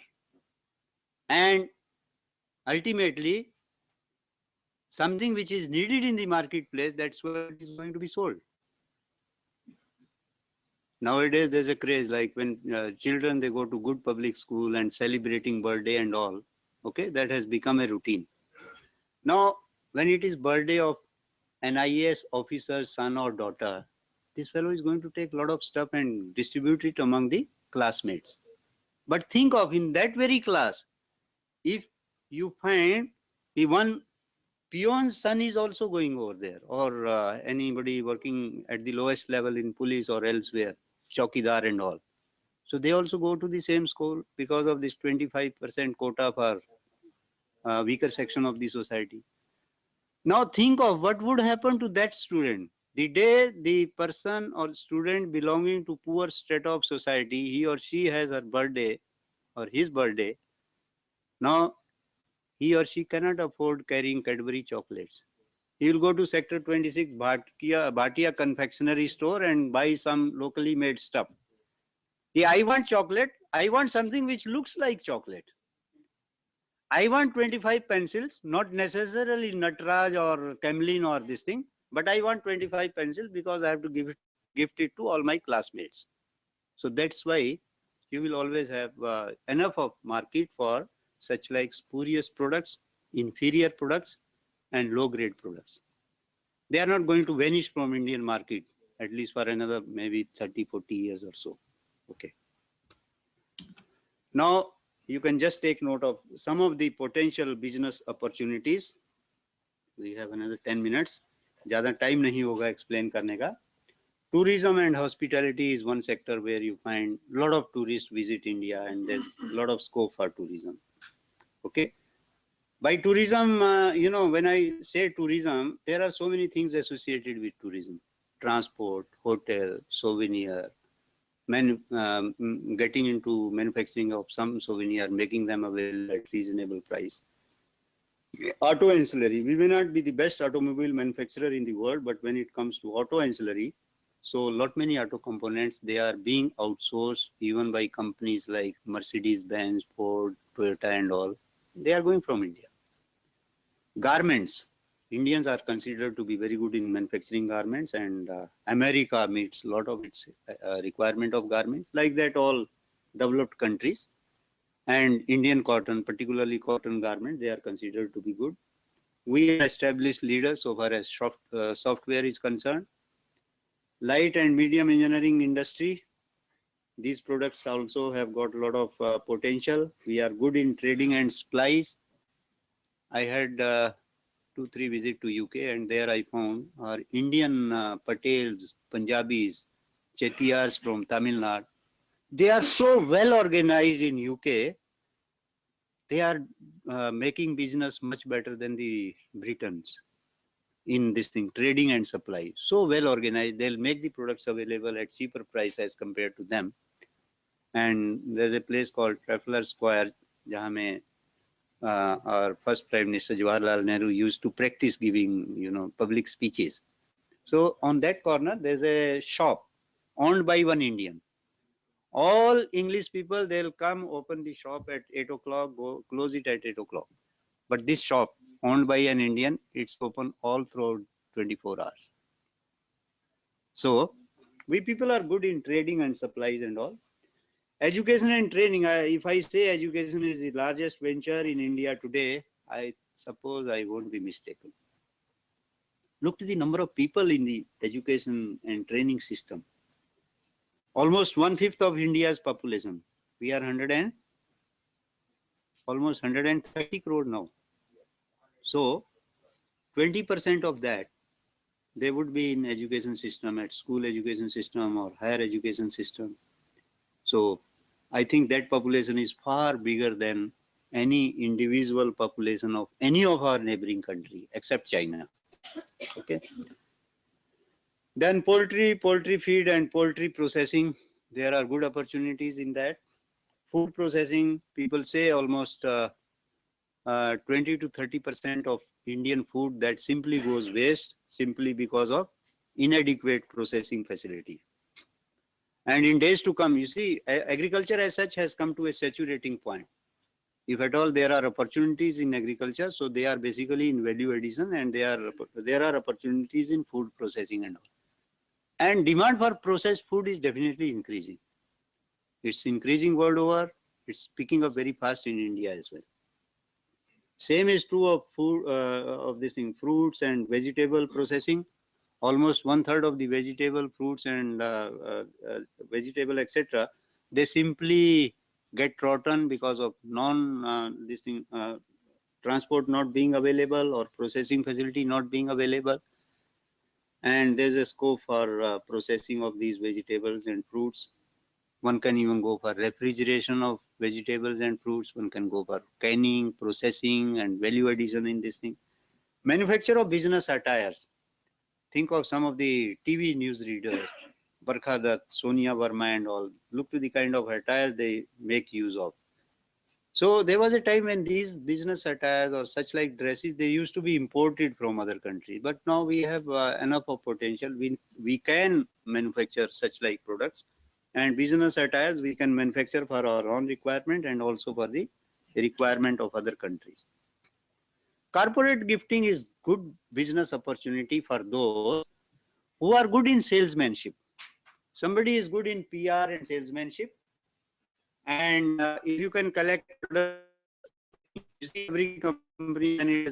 And ultimately, something which is needed in the marketplace, that's what is going to be sold. Nowadays, there's a craze like when children, they go to good public school and celebrating birthday and all. Okay, that has become a routine. Now, when it is birthday of an IAS officer's son or daughter, this fellow is going to take a lot of stuff and distribute it among the classmates. But think of in that very class, if you find the one peon's son is also going over there, or anybody working at the lowest level in police or elsewhere, chowkidar and all. So they also go to the same school because of this 25% quota for weaker section of the society. Now think of what would happen to that student. The day the person or student belonging to poor strata of society, he or she has her birthday or his birthday, now he or she cannot afford carrying Cadbury chocolates. He will go to Sector 26 Bhatia confectionery store and buy some locally made stuff. Yeah, I want chocolate. I want something which looks like chocolate. I want 25 pencils, not necessarily Natraj or Camlin or this thing, but I want 25 pencils because I have to gift it to all my classmates. So that's why you will always have enough of market for such like spurious products, inferior products, and low-grade products. They are not going to vanish from Indian market, at least for another maybe 30, 40 years or so. Okay. Now, you can just take note of some of the potential business opportunities. We have another 10 minutes. ज़्यादा time नहीं होगा explain करने का. Tourism and hospitality is one sector where you find a lot of tourists visit India and there's a lot of scope for tourism. Okay. By tourism, when I say tourism, there are so many things associated with tourism. Transport, hotel, souvenir, getting into manufacturing of some souvenir, making them available at reasonable price. Auto ancillary, we may not be the best automobile manufacturer in the world, but when it comes to auto ancillary, so lot many auto components, they are being outsourced even by companies like Mercedes-Benz, Ford, Toyota and all. They are going from India. Garments, Indians are considered to be very good in manufacturing garments, and America meets a lot of its requirement of garments. Like that, all developed countries and Indian cotton, particularly cotton garment, they are considered to be good. We are established leaders so far as software is concerned. Light and medium engineering industry, These products also have got a lot of potential. We are good in trading and supplies. I had 2-3 visits to UK, and there I found our Indian Patels, Punjabis, Chettiars from Tamil Nadu. They are so well organized in UK. They are making business much better than the Britons in this thing, trading and supply. So well organized, they'll make the products available at cheaper price as compared to them. And there's a place called Trafalgar Square, where our first Prime Minister Jawaharlal Nehru used to practice giving, public speeches. So on that corner, there's a shop owned by one Indian. All English people, they'll come open the shop at 8 o'clock, go close it at 8 o'clock. But this shop owned by an Indian, it's open all throughout 24 hours. So we people are good in trading and supplies and all. Education and training, if I say education is the largest venture in India today, I suppose I won't be mistaken. Look to the number of people in the education and training system. Almost 1/5 of India's population. We are almost 130 crore now. So 20% of that, they would be in education system, at school education system or higher education system. So I think that population is far bigger than any individual population of any of our neighboring country except China. Okay. Then poultry feed and poultry processing, there are good opportunities in that. Food processing, people say almost 20 to 30% of Indian food that simply goes waste simply because of inadequate processing facility. And in days to come, you see, agriculture as such has come to a saturating point. If at all there are opportunities in agriculture, so they are basically in value addition, and there are opportunities in food processing and all. And demand for processed food is definitely increasing. It's increasing world over. It's picking up very fast in India as well. Same is true of food, fruits and vegetable processing. Almost 1/3 of the vegetable, fruits and vegetable, etc., they simply get rotten because of transport not being available or processing facility not being available. And there's a scope for processing of these vegetables and fruits. One can even go for refrigeration of vegetables and fruits. One can go for canning, processing, and value addition in this thing. Manufacture of business attires. Think of some of the TV news readers, Barkha Dutt, Sonia Verma and all. Look to the kind of attires they make use of. So there was a time when these business attires or such like dresses, they used to be imported from other countries. But now we have enough of potential. We can manufacture such like products, and business attires we can manufacture for our own requirement and also for the requirement of other countries. Corporate gifting is good business opportunity for those who are good in salesmanship. Somebody is good in PR and salesmanship, and if you can collect, you see every company when it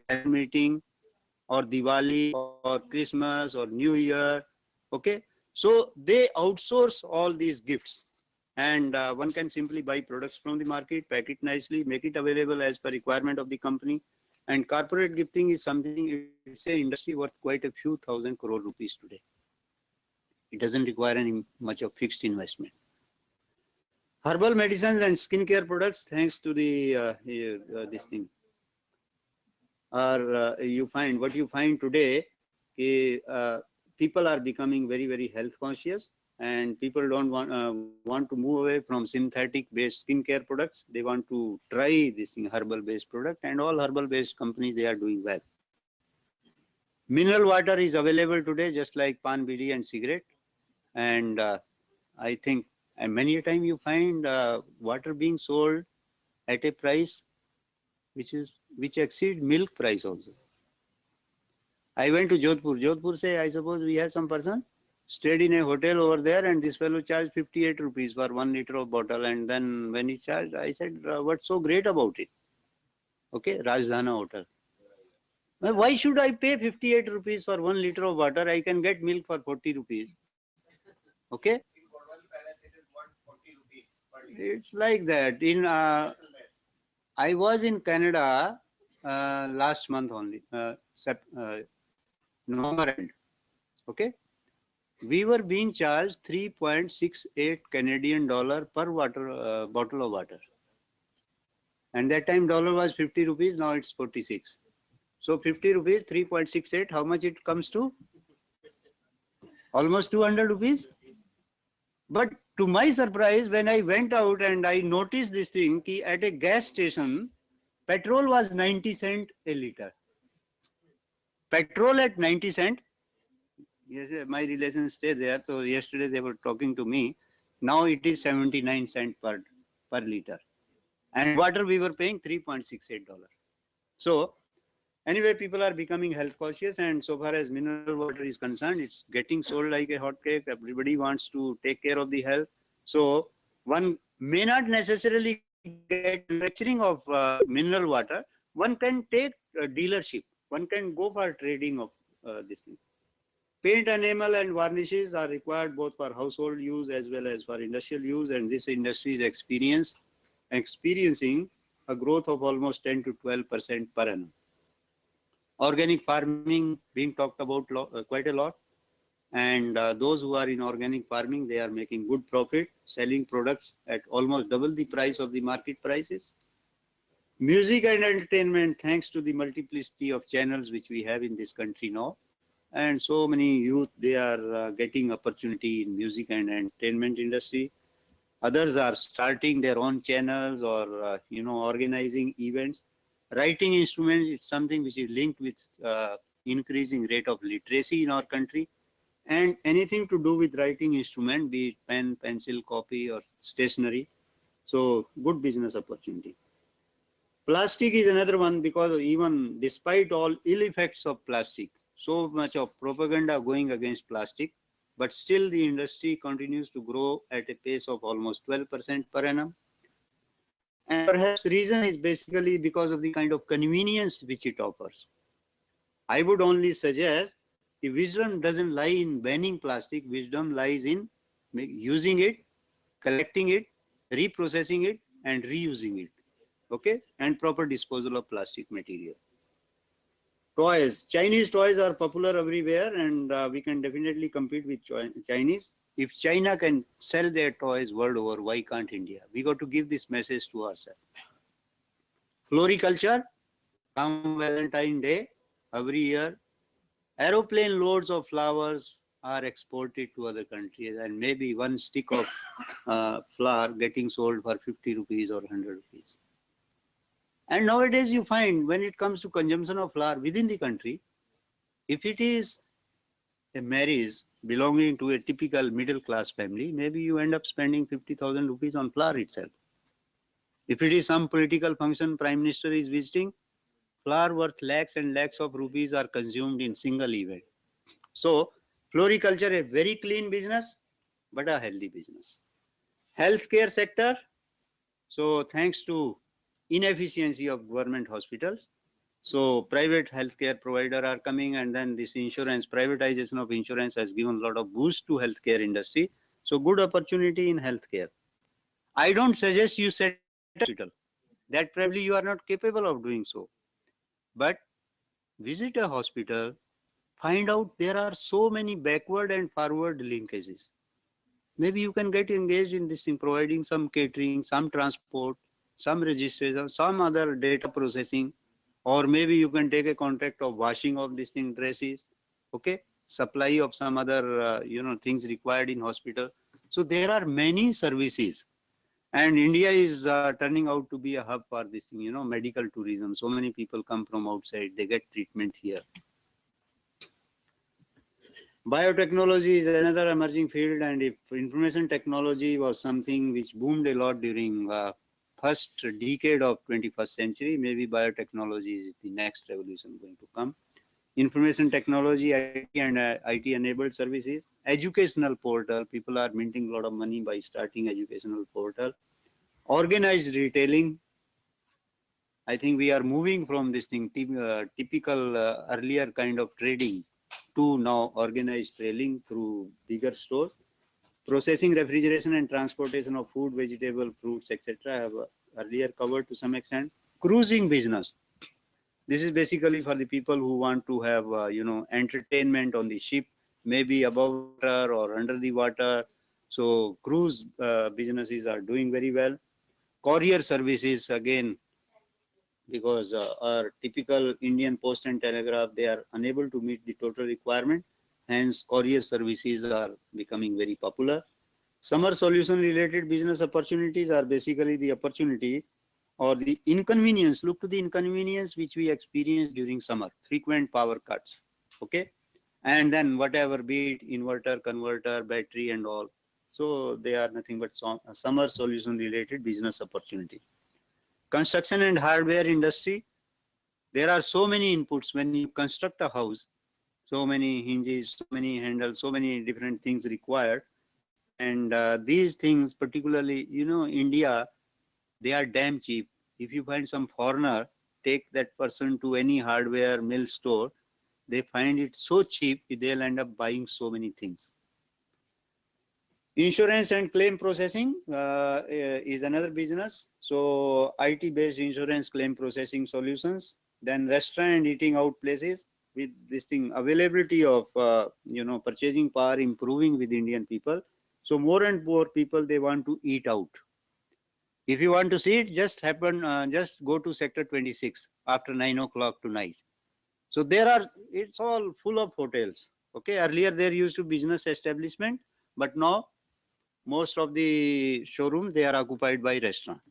has a meeting or Diwali or Christmas or New Year, okay, so they outsource all these gifts. And one can simply buy products from the market, pack it nicely, make it available as per requirement of the company. And corporate gifting is something, it's an industry worth quite a few thousand crore rupees today. It doesn't require any much of fixed investment. Herbal medicines and skincare products, thanks to the this thing, are what you find today, people are becoming very, very health conscious. And people don't want to move away from synthetic-based skincare products. They want to try this herbal-based product, and all herbal-based companies, they are doing well. Mineral water is available today, just like pan, bidi, and cigarette. And I think, and many a time you find water being sold at a price which exceeds milk price also. I went to Jodhpur. Jodhpur say, I suppose we have some person stayed in a hotel over there, and this fellow charged 58 rupees for 1 liter of bottle. And then when he charged, I said, what's so great about it? Okay, Rajdhana Hotel. Well, why should I pay 58 rupees for 1 liter of water? I can get milk for 40 rupees. Okay. It's like that. I was in Canada last month only, November end. Okay, we were being charged 3.68 Canadian dollar per bottle of water, and that time dollar was 50 rupees. Now it's 46. So 50 rupees, 3.68. How much it comes to? Almost 200 rupees. But to my surprise, when I went out and I noticed this thing, ki at a gas station, petrol was 90 cent a liter. Petrol at 90 cent. Yes, my relations stay there. So yesterday they were talking to me. Now it is 79 cent per liter. And water we were paying $3.68. So anyway, people are becoming health cautious, and so far as mineral water is concerned, it's getting sold like a hot cake. Everybody wants to take care of the health. So one may not necessarily get manufacturing of mineral water. One can take a dealership. One can go for trading of this thing. Paint, enamel, and varnishes are required both for household use as well as for industrial use, and this industry is experiencing a growth of almost 10 to 12% per annum. Organic farming being talked about quite a lot, and those who are in organic farming, they are making good profit, selling products at almost double the price of the market prices. Music and entertainment, thanks to the multiplicity of channels which we have in this country now, and so many youth, they are getting opportunity in music and entertainment industry. Others are starting their own channels or organizing events. Writing instruments, it's something which is linked with increasing rate of literacy in our country, and anything to do with writing instrument, be it pen, pencil, copy, or stationery. So good business opportunity. Plastic is another one, because even despite all ill effects of plastic, so much of propaganda going against plastic, but still the industry continues to grow at a pace of almost 12% per annum. And perhaps reason is basically because of the kind of convenience which it offers. I would only suggest the wisdom doesn't lie in banning plastic, wisdom lies in using it, collecting it, reprocessing it, and reusing it. Okay, and proper disposal of plastic material. Toys, Chinese toys are popular everywhere, and we can definitely compete with Chinese. If China can sell their toys world over, why can't India? We got to give this message to ourselves. Floriculture, come Valentine Day, every year, aeroplane loads of flowers are exported to other countries, and maybe one stick of flower getting sold for 50 rupees or 100 rupees. And nowadays you find, when it comes to consumption of flower within the country, if it is a marriage belonging to a typical middle class family, maybe you end up spending 50,000 rupees on flower itself. If it is some political function, Prime Minister is visiting, flower worth lakhs and lakhs of rupees are consumed in single event. So floriculture, a very clean business, but a healthy business. Healthcare sector, so thanks to inefficiency of government hospitals, so private healthcare provider are coming, and then this insurance, privatization of insurance has given a lot of boost to healthcare industry. So good opportunity in healthcare. I don't suggest you set a hospital, that probably you are not capable of doing so. But visit a hospital, find out there are so many backward and forward linkages. Maybe you can get engaged in this thing, providing some catering, some transport, some registration, some other data processing, or maybe you can take a contract of washing of this thing, dresses, okay, supply of some other things required in hospital. So there are many services, and India is turning out to be a hub for this thing, medical tourism. So many people come from outside, they get treatment here. Biotechnology is another emerging field, and if information technology was something which boomed a lot during first decade of 21st century, maybe biotechnology is the next revolution going to come. Information technology, IT and IT enabled services, educational portal, people are minting a lot of money by starting educational portal. Organized retailing, I think we are moving from this thing, typical earlier kind of trading to now organized trading through bigger stores. Processing, refrigeration, and transportation of food, vegetable, fruits, etc. I have earlier covered to some extent. Cruising business. This is basically for the people who want to have, entertainment on the ship, maybe above water or under the water. So cruise businesses are doing very well. Courier services, again, because our typical Indian Post and Telegraph, they are unable to meet the total requirement. Hence, courier services are becoming very popular. Summer solution related business opportunities are basically the opportunity or the inconvenience. Look to the inconvenience which we experience during summer, frequent power cuts. Okay. And then whatever, be it inverter, converter, battery and all. So they are nothing but summer solution related business opportunity. Construction and hardware industry. There are so many inputs when you construct a house, so many hinges, so many handles, so many different things required. And these things, particularly, India, they are damn cheap. If you find some foreigner, take that person to any hardware mill store, they find it so cheap, they'll end up buying so many things. Insurance and claim processing is another business. So IT-based insurance claim processing solutions. Then restaurant and eating out places, with this thing, availability of purchasing power improving with Indian people. So more and more people, they want to eat out. If you want to see it, just go to sector 26 after 9 o'clock tonight. So it's all full of hotels. Okay, earlier there used to be business establishment, but now most of the showrooms, they are occupied by restaurant.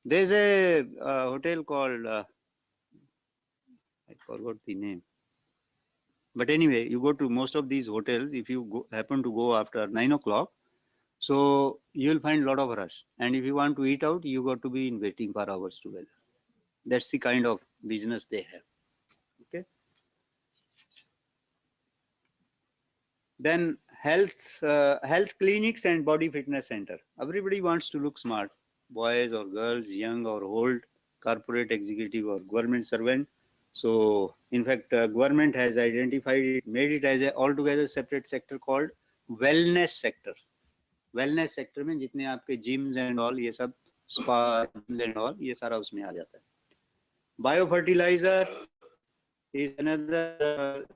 There's a hotel called, I forgot the name. But anyway, you go to most of these hotels, if you happen to go after 9 o'clock, so you'll find a lot of rush. And if you want to eat out, you got to be in waiting for hours together. That's the kind of business they have. Okay. Then health clinics and body fitness center. Everybody wants to look smart, boys or girls, young or old, corporate executive or government servant. So in fact, government has identified it, made it as a altogether separate sector called wellness sector. Wellness sector में जितने आपके gyms and all, ये सब spa and all, ये सारा उसमें आ जाता है. Biofertilizer is another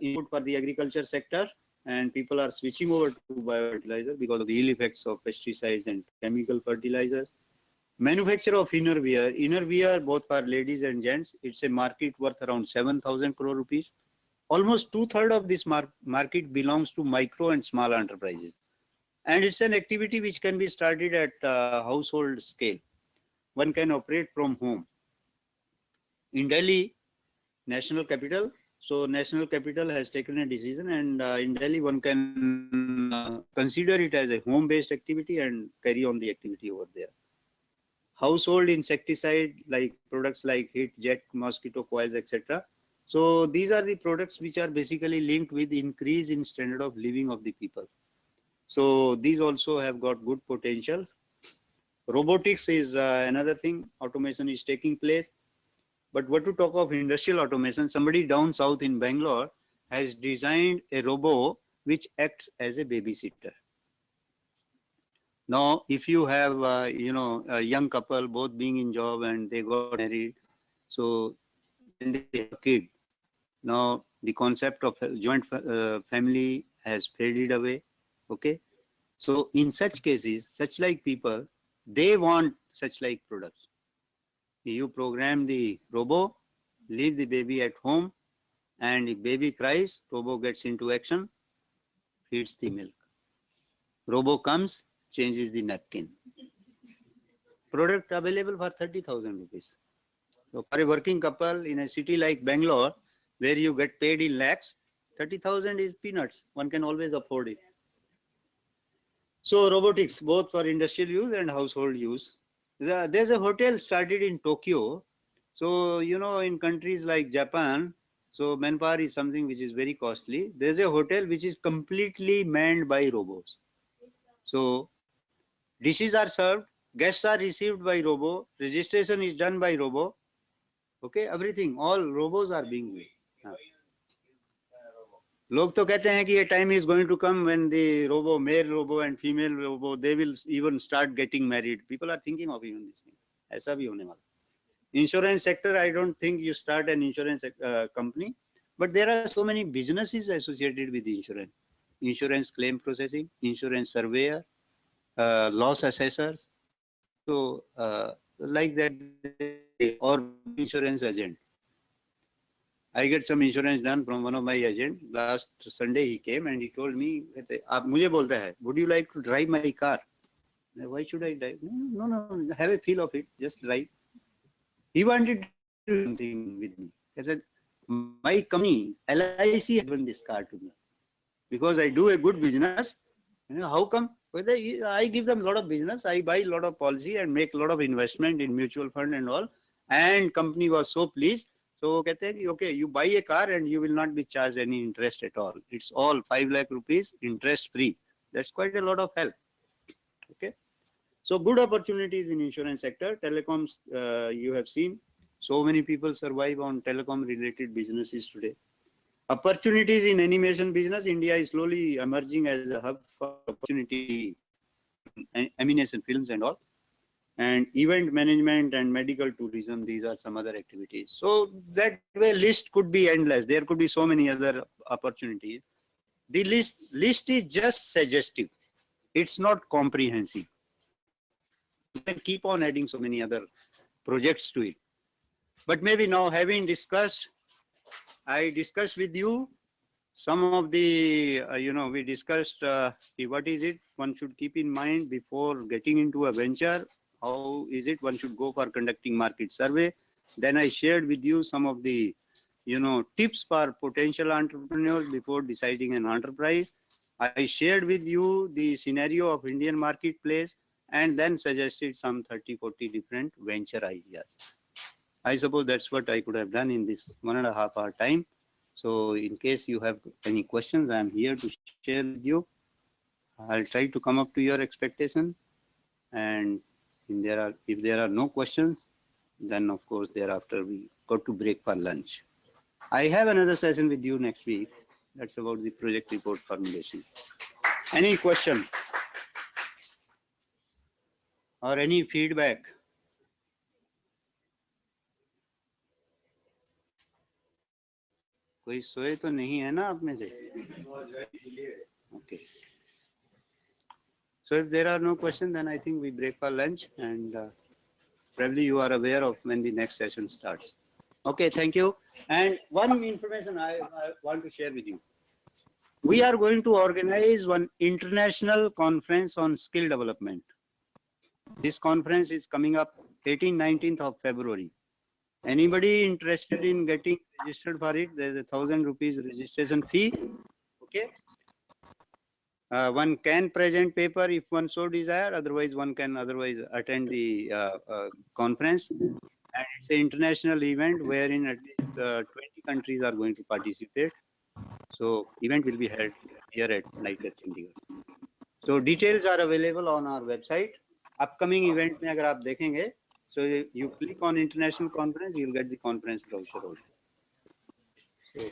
input for the agriculture sector, and people are switching over to biofertilizer because of the ill effects of pesticides and chemical fertilizers. Manufacture of inner wear both for ladies and gents, it's a market worth around 7,000 crore rupees. Almost 2/3 of this market belongs to micro and small enterprises, and it's an activity which can be started at household scale. One can operate from home. In Delhi, national capital. So national capital has taken a decision, and in Delhi one can consider it as a home-based activity and carry on the activity over there. Household insecticide, like products like heat jet, mosquito coils, etc. So these are the products which are basically linked with increase in standard of living of the people. So these also have got good potential. Robotics is another thing. Automation is taking place. But what to talk of industrial automation? Somebody down south in Bangalore has designed a robot which acts as a babysitter. Now, if you have, a young couple, both being in job and they got married, so then they have a kid. Now, the concept of joint family has faded away. Okay. So in such cases, such like people, they want such like products. You program the robot, leave the baby at home, and if baby cries, robot gets into action, feeds the milk. Robot comes, changes the napkin. Product available for 30,000 rupees. So for a working couple in a city like Bangalore, where you get paid in lakhs, 30,000 is peanuts. One can always afford it. So robotics, both for industrial use and household use. There's a hotel started in Tokyo. So, in countries like Japan, so manpower is something which is very costly. There's a hotel which is completely manned by robots. So dishes are served, guests are received by robot, registration is done by robot. Okay, everything, all robots are being used. लोग तो कहते हैं कि ये time is going to come when the robo, male robo and female robo, they will even start getting married. People are thinking of even this thing. ऐसा भी होने वाला. Insurance sector, I don't think you start an insurance company, but there are so many businesses associated with insurance. Insurance claim processing, insurance surveyor, loss assessors. So like that, or insurance agent. I get some insurance done from one of my agents. Last Sunday he came and he told me, आप मुझे बोलता है, would you like to drive my car? Why should I drive? No, have a feel of it, just drive. He wanted to do something with me. He said, my company, LIC, has given this car to me because I do a good business. You know, how come? Whether I give them a lot of business, I buy a lot of policy and make a lot of investment in mutual fund and all. And company was so pleased. So okay, you buy a car and you will not be charged any interest at all. It's all 5 lakh rupees interest free. That's quite a lot of help. Okay. So good opportunities in insurance sector. Telecoms, you have seen so many people survive on telecom related businesses today. Opportunities in animation business. India is slowly emerging as a hub for opportunity, animation films and all. And event management and medical tourism, these are some other activities. So that way list could be endless. There could be so many other opportunities. The list is just suggestive. It's not comprehensive. You can keep on adding so many other projects to it. But maybe now having discussed, I discussed with you some of the, we discussed what is it one should keep in mind before getting into a venture. How is it one should go for conducting market survey? Then I shared with you some of the, tips for potential entrepreneurs before deciding an enterprise. I shared with you the scenario of Indian marketplace and then suggested some 30-40 different venture ideas. I suppose that's what I could have done in this 1.5 hour time. So in case you have any questions, I'm here to share with you. I'll try to come up to your expectation. And if there are no questions, then of course thereafter we got to break for lunch. I have another session with you next week. That's about the project report formulation. Any question or any feedback? कोई सोए तो नहीं है ना आप में से? Okay. So if there are no questions, then I think we break for lunch, and probably you are aware of when the next session starts. Okay, thank you. And one information I want to share with you. We are going to organize one international conference on skill development. This conference is coming up 18th, 19th of February. Anybody interested in getting registered for it? There's a 1,000 rupees registration fee. Okay. One can present paper if one so desire. Otherwise, one can attend the conference. And it's an international event wherein at least 20 countries are going to participate. So event will be held here at NITER Chandigarh. So details are available on our website. Upcoming event में अगर आप देखेंगे, so you click on international conference, you'll get the conference brochure also. So,